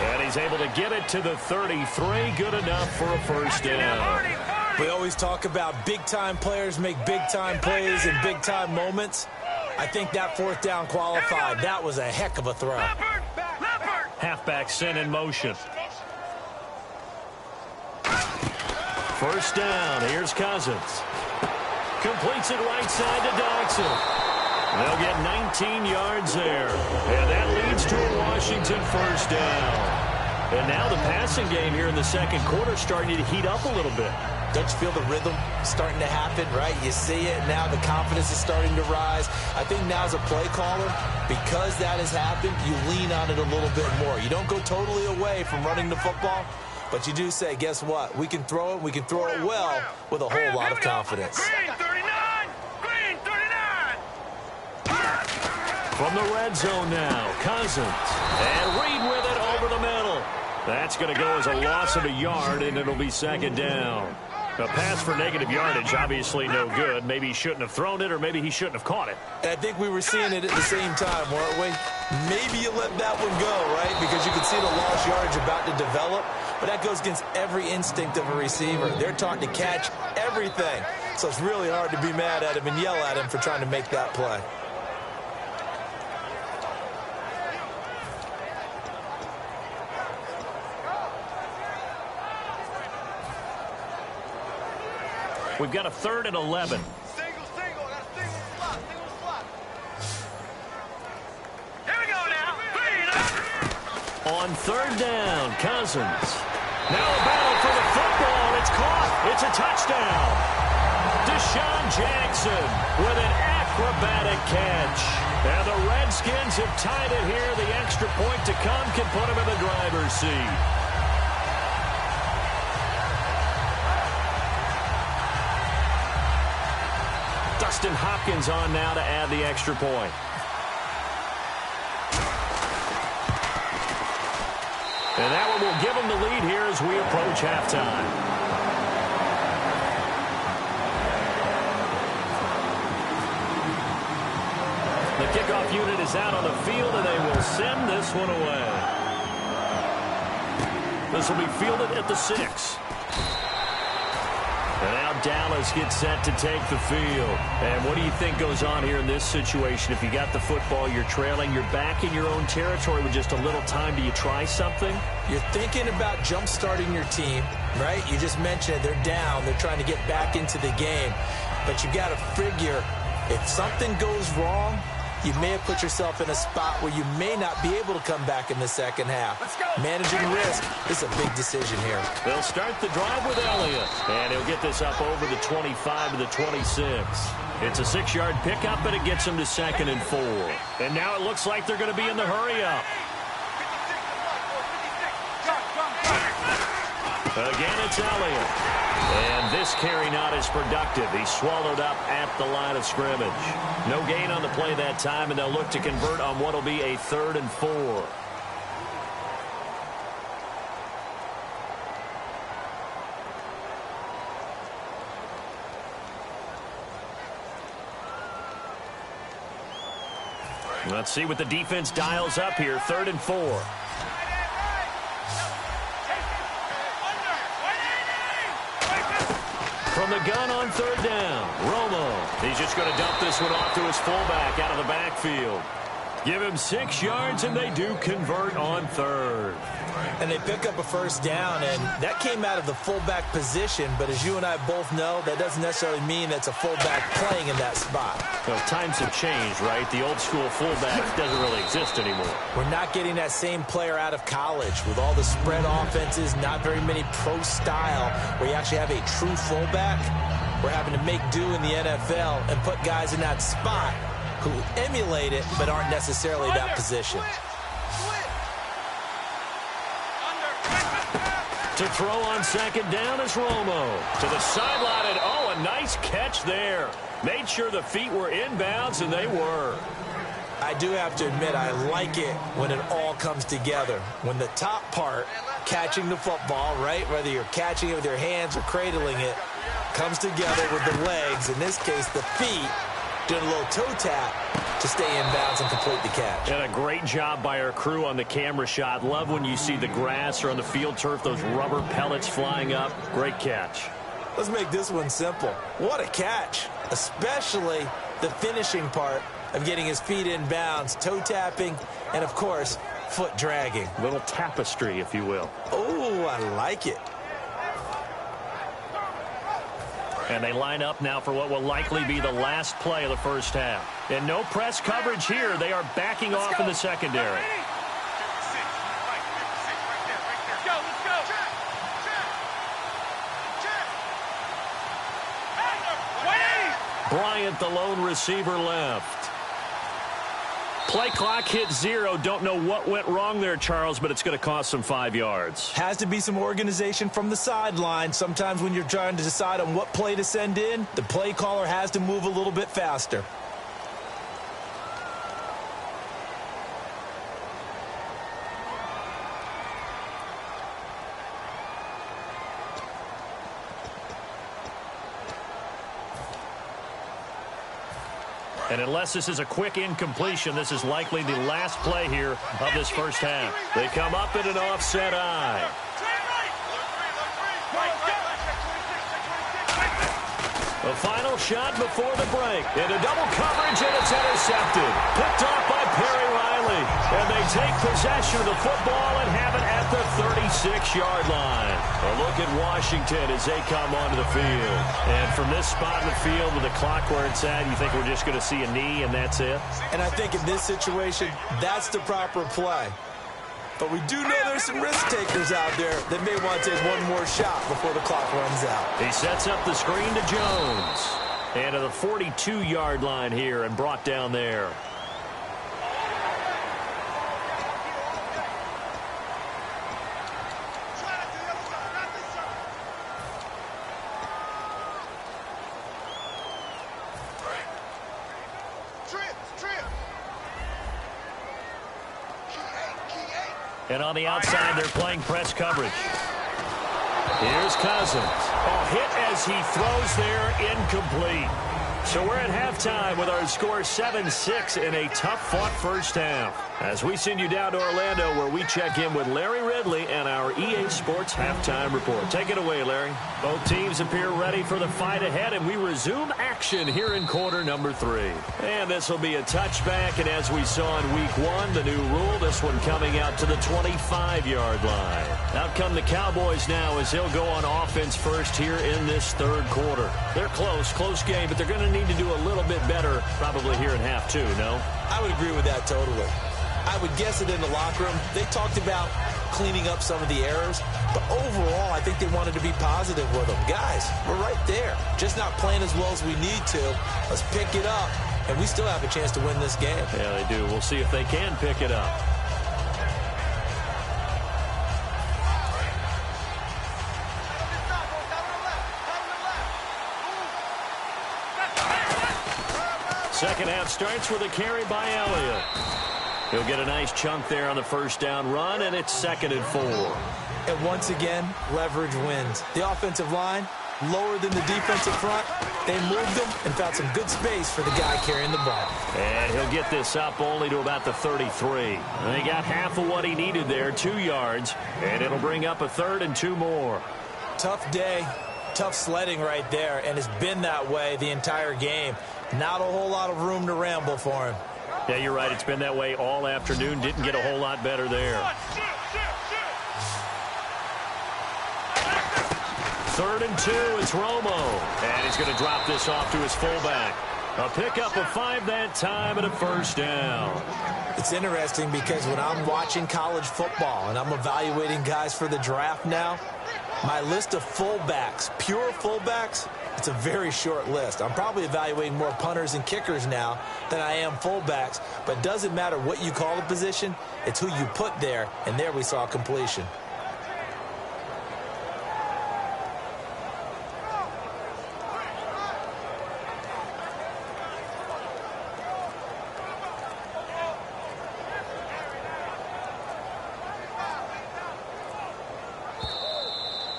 And he's able to get it to the 33. Good enough for a first down. We always talk about big-time players make big-time plays in big-time moments. I think that 4th down qualified. That was a heck of a throw. Halfback sent in motion. First down. Here's Cousins. Completes it right side to Dodson. They'll get 19 yards there. And that leads to a Washington first down. And now the passing game here in the second quarter starting to heat up a little bit. Don't you feel the rhythm starting to happen, right? You see it now. The confidence is starting to rise. I think now as a play caller, because that has happened, you lean on it a little bit more. You don't go totally away from running the football, but you do say, guess what? We can throw it. We can throw it well with a whole lot of confidence. Green 39! Green 39! From the red zone now, Cousins. And Reed with it over the middle. That's going to go as a loss of a yard, and it'll be second down. A pass for negative yardage, obviously no good. Maybe he shouldn't have thrown it, or maybe he shouldn't have caught it. And I think we were seeing it at the same time, weren't we? Maybe you let that one go, right? Because you can see the lost yardage about to develop. But that goes against every instinct of a receiver. They're taught to catch everything. So it's really hard to be mad at him and yell at him for trying to make that play. We've got a 3rd and 11. Single. That's single slot. Here we go now. Green. On third down, Cousins. Now a battle for the football. It's caught. It's a touchdown. Deshaun Jackson with an acrobatic catch. And the Redskins have tied it here. The extra point to come can put them in the driver's seat. Austin Hopkins on now to add the extra point. And that one will give them the lead here as we approach halftime. The kickoff unit is out on the field, and they will send this one away. This will be fielded at the 6. And now Dallas gets set to take the field. And what do you think goes on here in this situation? If you got the football, you're trailing, you're back in your own territory with just a little time. Do you try something? You're thinking about jump-starting your team, right? You just mentioned it. They're down. They're trying to get back into the game. But you got to figure if something goes wrong, you may have put yourself in a spot where you may not be able to come back in the second half. Managing risk is a big decision here. They'll start the drive with Elliott, and he'll get this up over the 25 to the 26. It's a 6-yard pickup, but it gets them to 2nd and 4. And now it looks like they're going to be in the hurry-up. Again, it's Elliott. And this carry not as productive. He's swallowed up at the line of scrimmage. No gain on the play that time, and they'll look to convert on what will be a 3rd and 4. Let's see what the defense dials up here. 3rd and 4. From the gun on 3rd down, Romo. He's just going to dump this one off to his fullback out of the backfield. Give him 6 yards, and they do convert on 3rd. And they pick up a 1st down, and that came out of the fullback position. But as you and I both know, that doesn't necessarily mean that's a fullback playing in that spot. Well, times have changed, right? The old school fullback doesn't really exist anymore. We're not getting that same player out of college with all the spread offenses, not very many pro style where you actually have a true fullback. We're having to make do in the NFL and put guys in that spot who emulate it but aren't necessarily that position. To throw on 2nd down is Romo. To the sideline, and oh, a nice catch there. Made sure the feet were inbounds, and they were. I do have to admit, I like it when it all comes together. When the top part, catching the football, right, whether you're catching it with your hands or cradling it, comes together with the legs, in this case the feet, doing a little toe tap to stay inbounds and complete the catch. And a great job by our crew on the camera shot. Love when you see the grass or on the field turf, those rubber pellets flying up. Great catch. Let's make this one simple. What a catch, especially the finishing part of getting his feet in bounds, toe tapping, and of course, foot dragging. Little tapestry, if you will. Oh, I like it. And they line up now for what will likely be the last play of the 1st half. And no press coverage here. They are backing off in the secondary. Bryant, the lone receiver, left. Play clock hit 0. Don't know what went wrong there, Charles, but it's going to cost them 5 yards. Has to be some organization from the sideline. Sometimes when you're trying to decide on what play to send in, the play caller has to move a little bit faster. And unless this is a quick incompletion, this is likely the last play here of this 1st half. They come up in an offset eye. The final shot before the break. Into double coverage, and it's intercepted. Picked off by Perry Riley. And they take possession of the football and have it at the 36-yard line. A look at Washington as they come onto the field. And from this spot in the field with the clock where it's at, you think we're just going to see a knee and that's it? And I think in this situation, that's the proper play. But we do know there's some risk takers out there that may want to take one more shot before the clock runs out. He sets up the screen to Jones. And to the 42-yard line here and brought down there. And on the outside, they're playing press coverage. Here's Cousins. Oh, hit as he throws there, incomplete. So we're at halftime with our score 7-6 in a tough-fought first half. As we send you down to Orlando, where we check in with Larry Ridley and our EA Sports halftime report. Take it away, Larry. Both teams appear ready for the fight ahead, and we resume action here in quarter number 3. And this will be a touchback, and as we saw in week 1, the new rule, this one coming out to the 25-yard line. Out come the Cowboys now as they'll go on offense first here in this third quarter. They're close game, but they're going to need to do a little bit better probably here in half 2, no? I would agree with that totally. I would guess that in the locker room, they talked about cleaning up some of the errors, but overall, I think they wanted to be positive with them. Guys, we're right there. Just not playing as well as we need to. Let's pick it up, and we still have a chance to win this game. Yeah, they do. We'll see if they can pick it up. Second half starts with a carry by Elliott. He'll get a nice chunk there on the first down run, and it's 2nd and 4. And once again, leverage wins. The offensive line, lower than the defensive front. They moved them and found some good space for the guy carrying the ball. And he'll get this up only to about the 33. And he got half of what he needed there, 2 yards, and it'll bring up a 3rd and 2 more. Tough day, tough sledding right there, and it's been that way the entire game. Not a whole lot of room to ramble for him. Yeah, you're right. It's been that way all afternoon. Didn't get a whole lot better there. 3rd and 2. It's Romo. And he's going to drop this off to his fullback. A pickup of 5 that time and a first down. It's interesting because when I'm watching college football and I'm evaluating guys for the draft now, my list of fullbacks, pure fullbacks, it's a very short list. I'm probably evaluating more punters and kickers now than I am fullbacks, but it doesn't matter what you call the position, it's who you put there, and there we saw completion.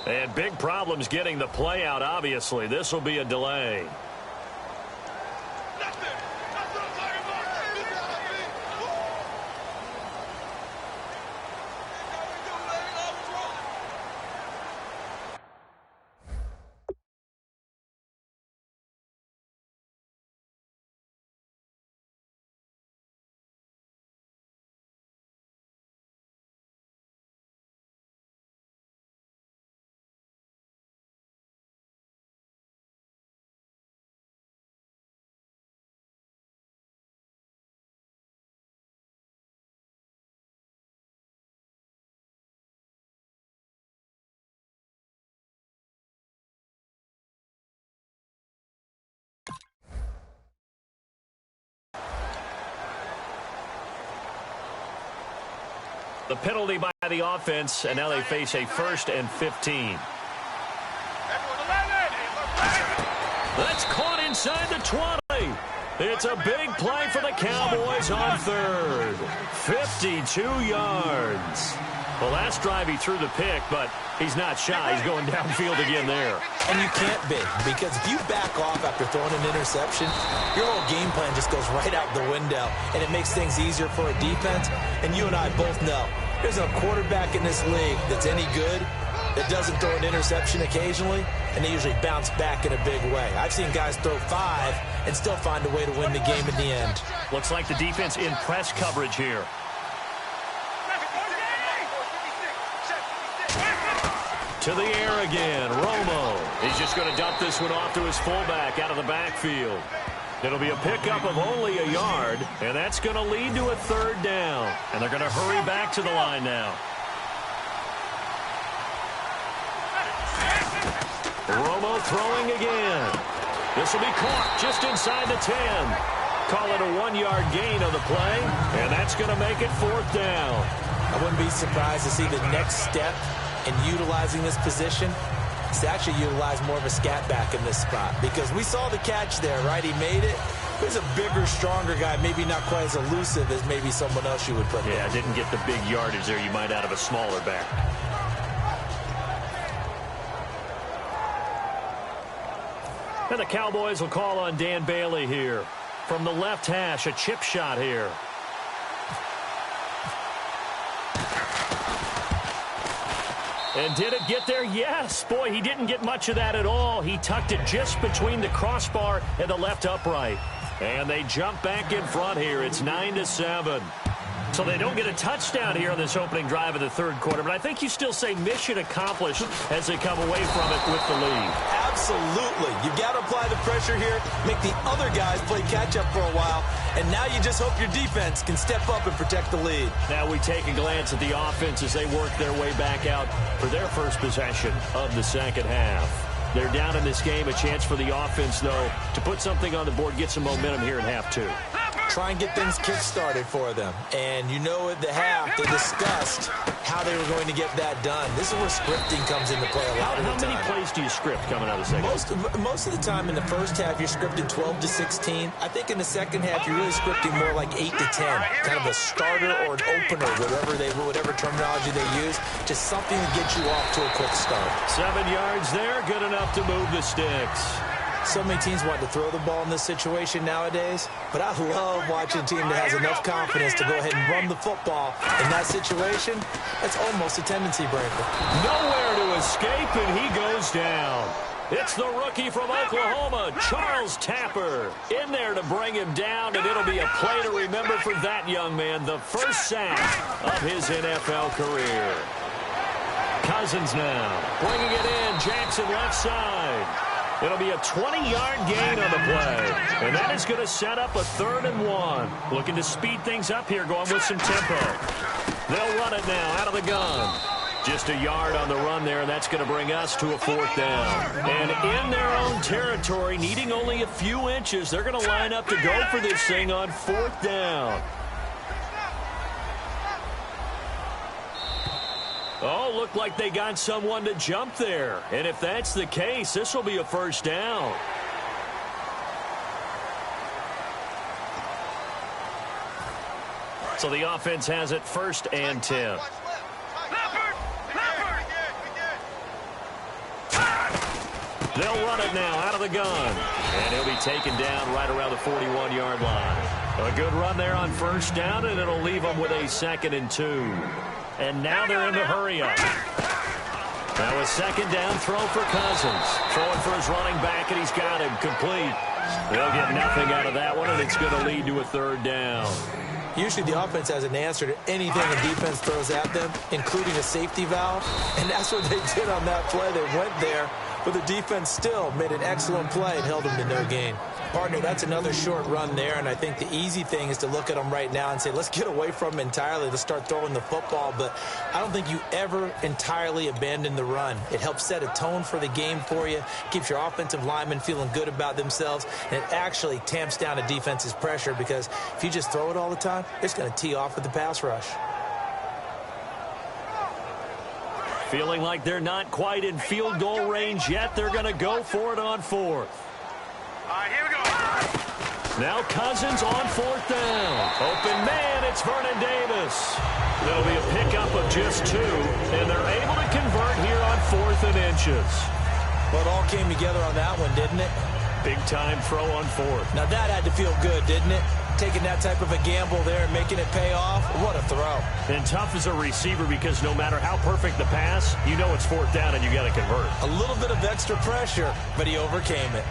And big problems getting the play out, obviously. This will be a delay. The penalty by the offense, and now they face a 1st and 15. That's caught inside the 20. It's a big play for the Cowboys on 3rd. 52 yards. The last drive he threw the pick, but he's not shy. He's going downfield again there. And you can't be, because if you back off after throwing an interception, your whole game plan just goes right out the window, and it makes things easier for a defense. And you and I both know there's a quarterback in this league that's any good that doesn't throw an interception occasionally, and they usually bounce back in a big way. I've seen guys throw 5 and still find a way to win the game in the end. Looks like the defense in press coverage here. To the air again, Romo. He's just going to dump this one off to his fullback out of the backfield. It'll be a pickup of only a yard, and that's going to lead to a 3rd down. And they're going to hurry back to the line now. Romo throwing again. This will be caught just inside the 10. Call it a 1-yard gain on the play, and that's going to make it 4th down. I wouldn't be surprised to see the next step in utilizing this position is to actually utilize more of a scat back in this spot, because we saw the catch there, right? He made it, He's a bigger, stronger guy, maybe not quite as elusive as maybe someone else you would put there. Yeah, didn't get the big yardage there you might out of a smaller back. And the Cowboys will call on Dan Bailey here. From the left hash, a chip shot here. And did it get there? Yes. Boy, he didn't get much of that at all. He tucked it just between the crossbar and the left upright. And they jump back in front here. It's 9-7. So they don't get a touchdown here on this opening drive of the third quarter. But I think you still say mission accomplished as they come away from it with the lead. Absolutely. You've got to apply the pressure here, make the other guys play catch-up for a while, and now you just hope your defense can step up and protect the lead. Now we take a glance at the offense as they work their way back out for their first possession of the second half. They're down in this game. A chance for the offense, though, to put something on the board, get some momentum here in half two. Try and get things kick-started for them. And you know at the half, they discussed how they were going to get that done. This is where scripting comes into play a lot of the time. How many plays do you script coming out of the second half? Most of the time in the first half, you're scripting 12 to 16. I think in the second half, you're really scripting more like 8 to 10. Kind of a starter or an opener, whatever terminology they use. Just something to get you off to a quick start. 7 yards there, good enough to move the sticks. So many teams want to throw the ball in this situation nowadays, but I love watching a team that has enough confidence to go ahead and run the football. In that situation, that's almost a tendency breaker. Nowhere to escape, and he goes down. It's the rookie from Oklahoma, Charles Tapper, in there to bring him down, and it'll be a play to remember for that young man, the first sack of his NFL career. Cousins now, bringing it in, Jackson left side. It'll be a 20-yard gain on the play, and that is going to set up a 3rd and 1. Looking to speed things up here, going with some tempo. They'll run it now out of the gun. Just a yard on the run there, and that's going to bring us to a 4th down. And in their own territory, needing only a few inches, they're going to line up to go for this thing on 4th down. Oh, looked like they got someone to jump there. And if that's the case, this will be a 1st down. So the offense has it 1st and 10. They'll run it now out of the gun. And he'll be taken down right around the 41-yard line. A good run there on 1st down, and it'll leave them with a 2nd and 2. And now they're in the hurry-up. Now a 2nd down throw for Cousins. Throwing for his running back, and he's got him complete. They'll get nothing out of that one, and it's going to lead to a 3rd down. Usually the offense has an answer to anything the defense throws at them, including a safety valve. And that's what they did on that play. They went there, but the defense still made an excellent play and held them to no gain. Partner, that's another short run there, and I think the easy thing is to look at them right now and say, let's get away from them entirely. Let's start throwing the football, but I don't think you ever entirely abandon the run. It helps set a tone for the game for you, keeps your offensive linemen feeling good about themselves, and it actually tamps down a defense's pressure because if you just throw it all the time, it's going to tee off with the pass rush. Feeling like they're not quite in field goal range yet. They're going to go for it on 4th. All right, here we go. Now Cousins on 4th down. Open man, it's Vernon Davis. There'll be a pickup of just 2, and they're able to convert here on 4th and inches. Well, it all came together on that one, didn't it? Big-time throw on 4th. Now that had to feel good, didn't it? Taking that type of a gamble there and making it pay off. What a throw. And tough as a receiver because no matter how perfect the pass, you know it's 4th down and you got to convert. A little bit of extra pressure, but he overcame it.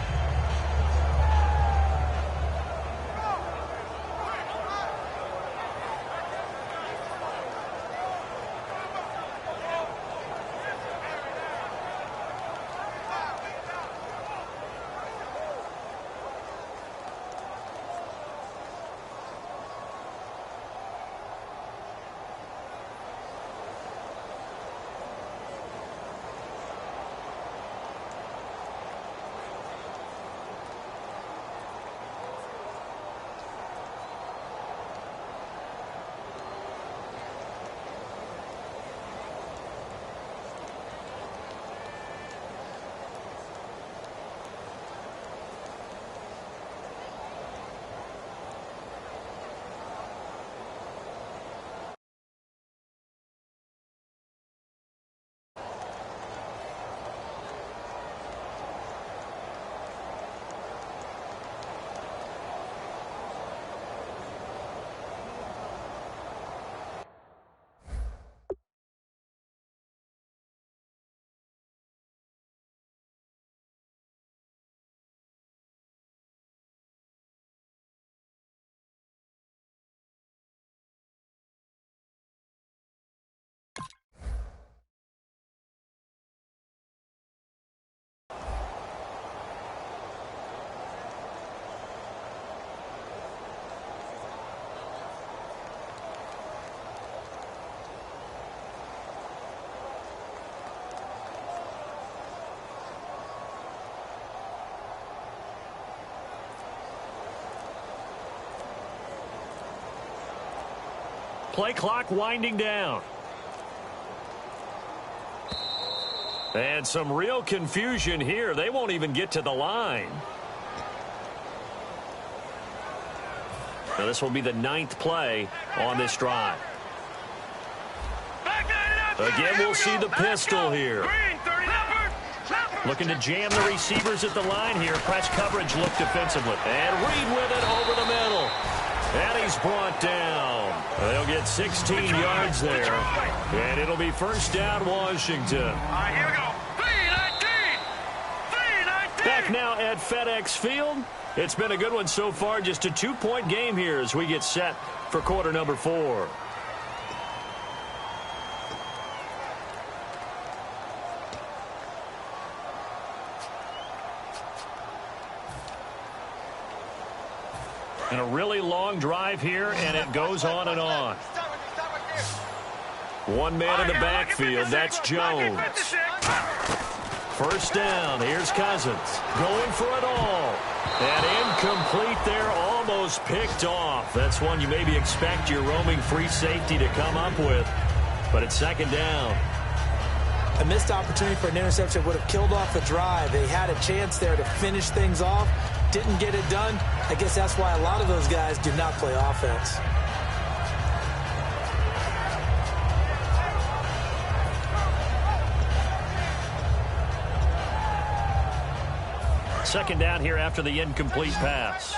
Play clock winding down. And some real confusion here. They won't even get to the line. Now this will be the 9th play on this drive. Again, we'll see the pistol here. Looking to jam the receivers at the line here. Press coverage look defensively. And Reed with it over the middle. And he's brought down. They'll get 16 yards there. And it'll be first down, Washington. All right, here we go. 3-19. Back now at FedEx Field. It's been a good one so far. Just a 2-point game here as we get set for quarter number 4. And a really long drive here, and it goes on and on. One man in the backfield, that's Jones. First down, here's Cousins. Going for it all. And incomplete there, almost picked off. That's one you maybe expect your roaming free safety to come up with. But it's second down. A missed opportunity for an interception would have killed off the drive. They had a chance there to finish things off. Didn't get it done. I guess that's why a lot of those guys do not play offense. Second down here after the incomplete pass.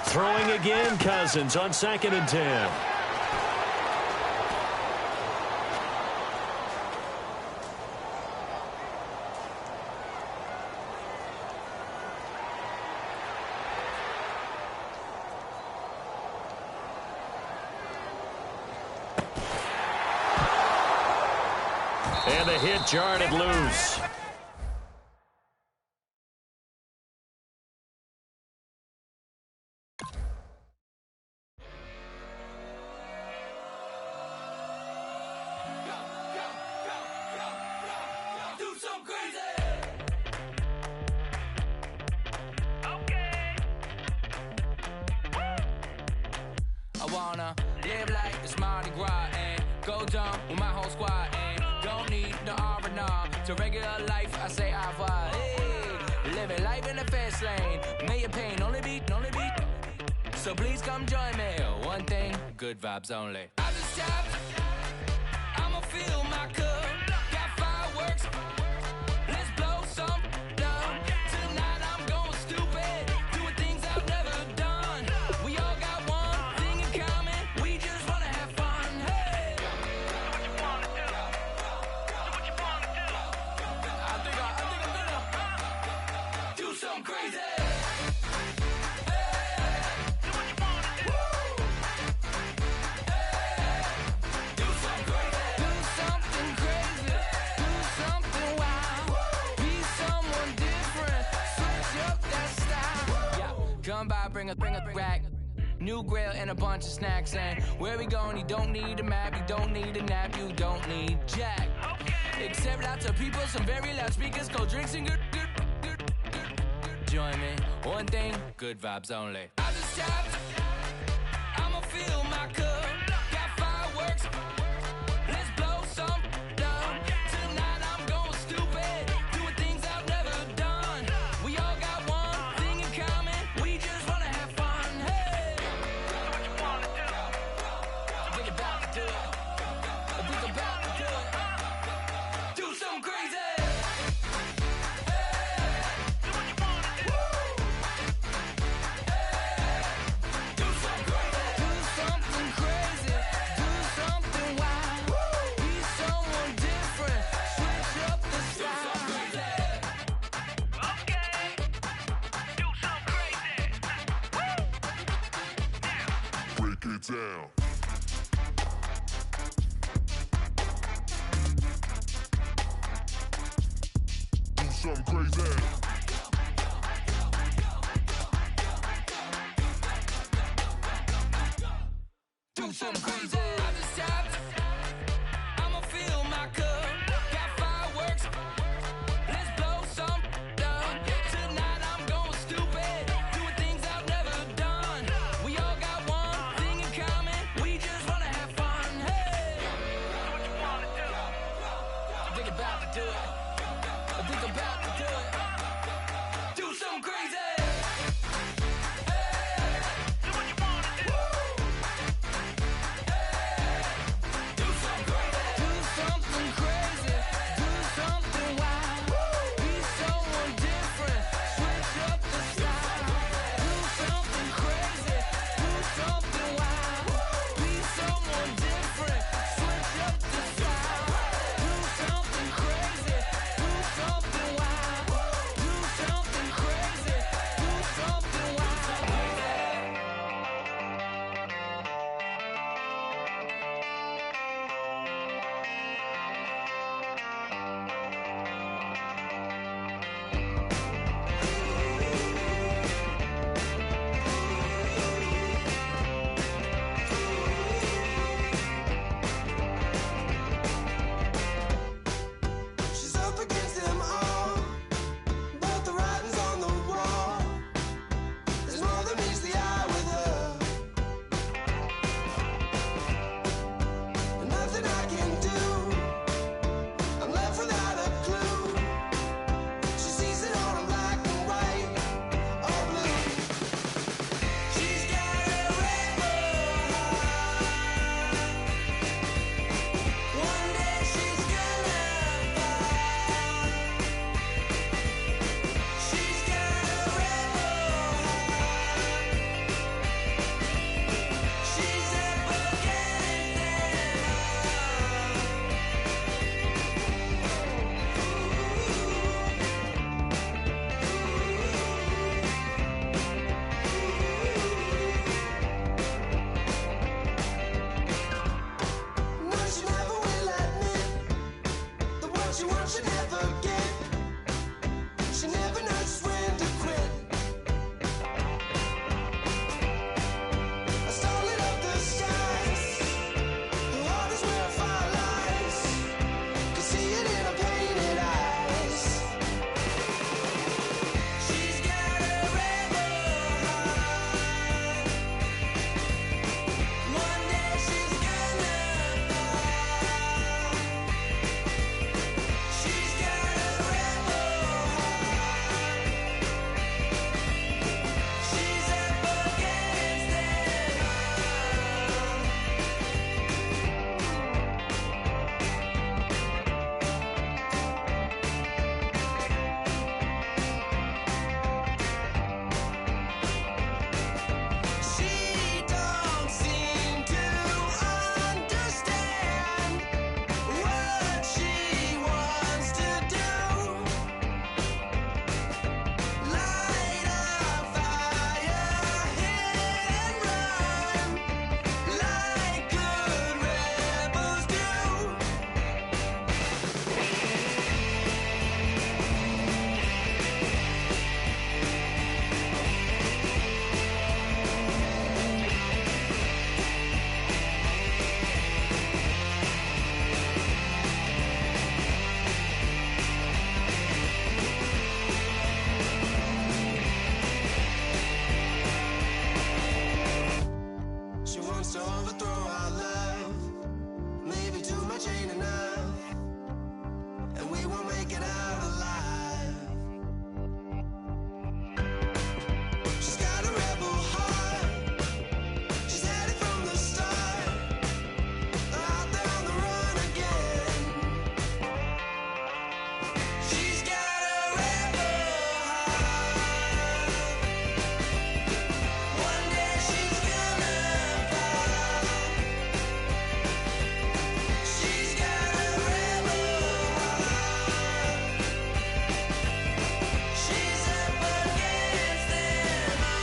Throwing again, Cousins on 2nd and 10. And the hit jarred it loose. I wanna live like it's Mardi Gras and go dumb with my whole squad and don't need no R&R to regular life. I say au revoir. Hey, living life in the fast lane. May your pain only beat. So please come join me. One thing, good vibes only. I just tapped. I'ma fill my cup. Got fireworks. Let's blow some down. Tonight I'm going stupid. Doing things I've never done. We all got one thing in common. We just wanna have fun. Hey. Do what you wanna do. Do what you wanna do. I think I'm gonna do something crazy. Come by, bring a rack. New grill and a bunch of snacks. And where we going, you don't need a map. You don't need a nap. You don't need jack. Except lots of people, some very loud speakers, cold drinks, and good. Join me. One thing, good vibes only. I just tapped. I'ma fill my cup. Got fireworks. Let's blow some down. Tonight I'm going stupid. Doing things I've never done. We all got one thing in common. We just wanna have fun. Hey. Do what you wanna do. Think about to do it. Think about to do it. Do something crazy. Down. Do something crazy. Do something crazy. I just tapped. I'ma fill my cup. Got fireworks. Let's blow some chance to overthrow our love. Maybe too much ain't enough, and we won't make it out alive. She's got a rebel heart. She's had it from the start. Out there on the run again. She's got a rebel heart. One day she's gonna pop. She's got a rebel heart. She's up against them all.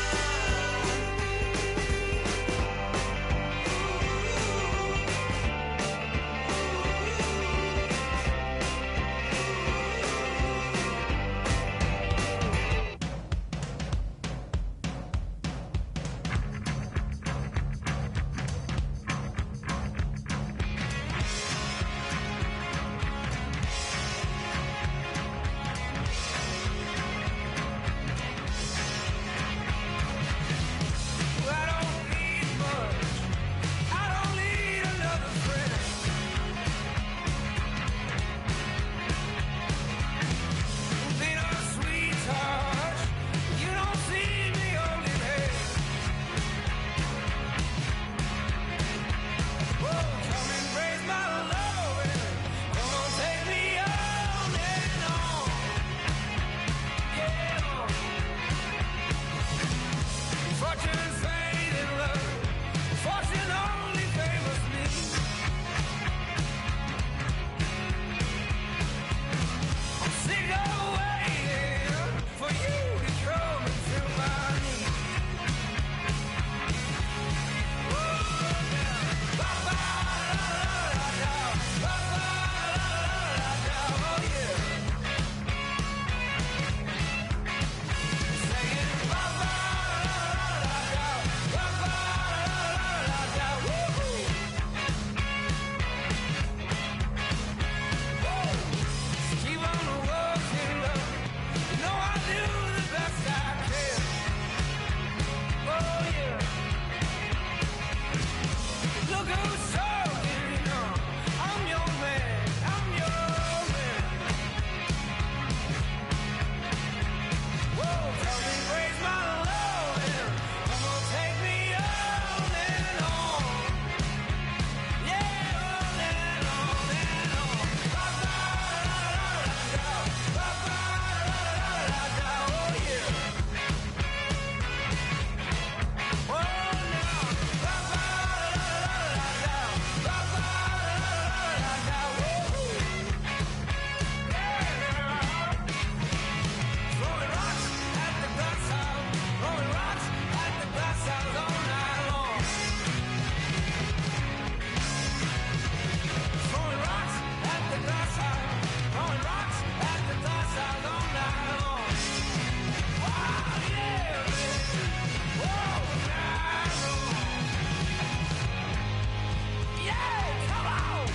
I don't need much. I don't need another friend. Been a sweetheart. You don't see me holding hands. Whoa, come and raise my love. Come on, take me on and on. Yeah. Fortune, fate, and love. Fortune only favors me. I'm sick of waiting for you to come and fill my need. Oh, yeah. Ba-ba-da-da-da-da. Ba-ba-da-da-da-da. Oh, yeah. Saying ba-ba-da-da-da-da. Ba-ba-da-da-da-da. Woo-hoo. Keep on working, love. You know I do the best I can. Oh, yeah. Look who's talking, you know. I'm your man. I'm your man. Whoa, come and raise my love. Come on, take me on and on. Yeah, on and on and on. Ba-ba-da-da-da-da. Ba-ba-da-da-da-da. Oh, yeah. Oh, now. Ba-ba-da-da-da-da. Ba-ba-da-da-da-da. Woo-hoo. Yeah. Throwing rocks at the glass house. Throwing rocks at the glass house all night long. Throwing rocks at the glass house. Throwing rocks at the glass house all night long. Wow, yeah, baby. Whoa, night long. Yeah, come on.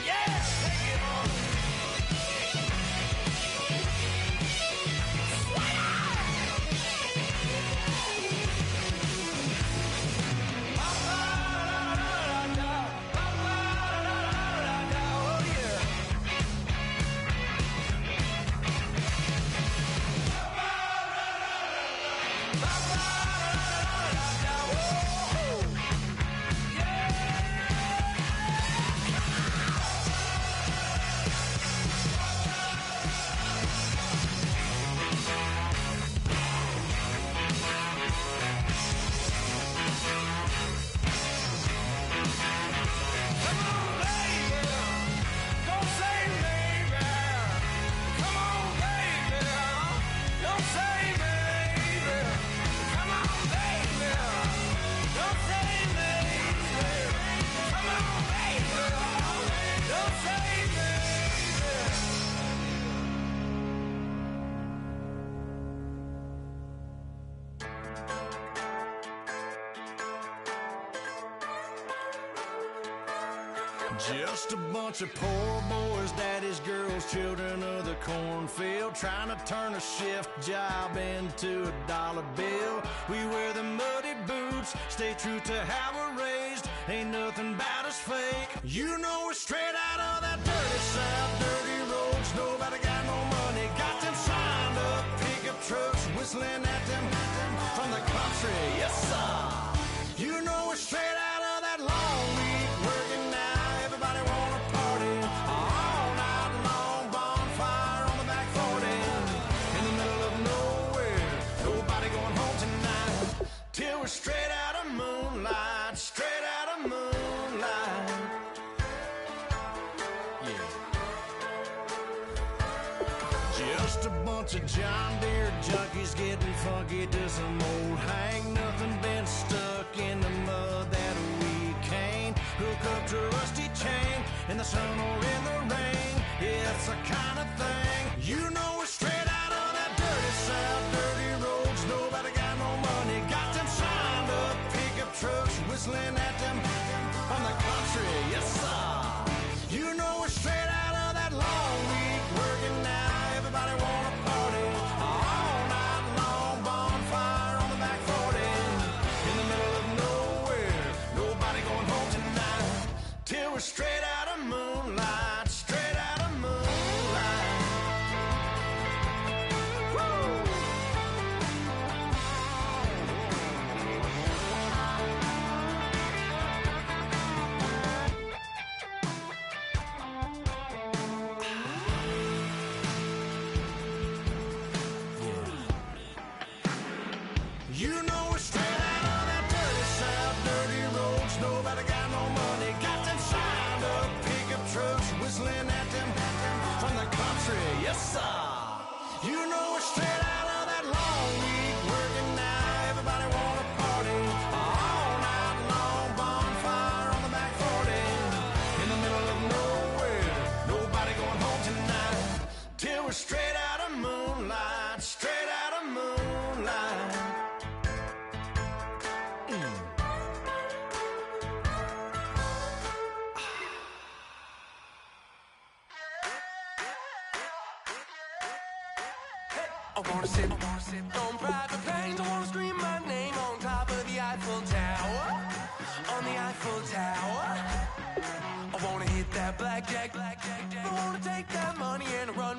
Yeah, take it on. Ba-ba-da-da-da-da. Ba-ba-da-da-da-da. Oh, yeah. Ba-ba-da-da-da-da. Whoa. Come on, baby. Don't say maybe. Come on, baby. Don't say maybe. Come on, baby. Don't say maybe. Come on, baby. Don't say maybe. Just a bunch of poor boys, daddies, girls, children of the cornfield, trying to turn a shift job into a dollar bill. We wear the muddy boots, stay true to how we're raised. Ain't nothing about us fake. You know we're straight out of that dirty South, dirty roads. Nobody got no money, got them signed up pickup trucks, whistling at them from the country. Yes, sir. You know we're straight out of that long week working now. Everybody wanna party all night long, bonfire on the back 40 in the middle of nowhere. Nobody going home tonight till we're straight out of moonlight, straight out of moonlight. Yeah. Just a bunch of John Deere junkies getting funky to some old hang. Nothing been stuck in the mud that we can't hook up to a rusty chain in the sun or in the rain. It's the kind of thing. You know we're straight out of that dirty South, dirty roads. Nobody got no money, got them signed up pickup trucks, whistling at them from the country. Yes, sir. You know we're straight out of that long week working now. Everybody wanna party all night long, bonfire on the back 40 in the middle of nowhere. Nobody going home tonight till we're straight out of moonlight, straight out of moonlight. Woo! You know we're straight out of that dirty South, dirty roads. Nobody got no money, got them signed up pickup trucks, whistling at them from the country. Yes, sir. You know we're straight out of that long week working now. Everybody wanna party all night long, bonfire on the back 40 in the middle of nowhere. Nobody going home tonight till we're straight out of moonlight, straight out of moonlight. I wanna sip on private planes. I wanna scream my name on top of the Eiffel Tower. On the Eiffel Tower. I wanna hit that blackjack. I wanna take that money and run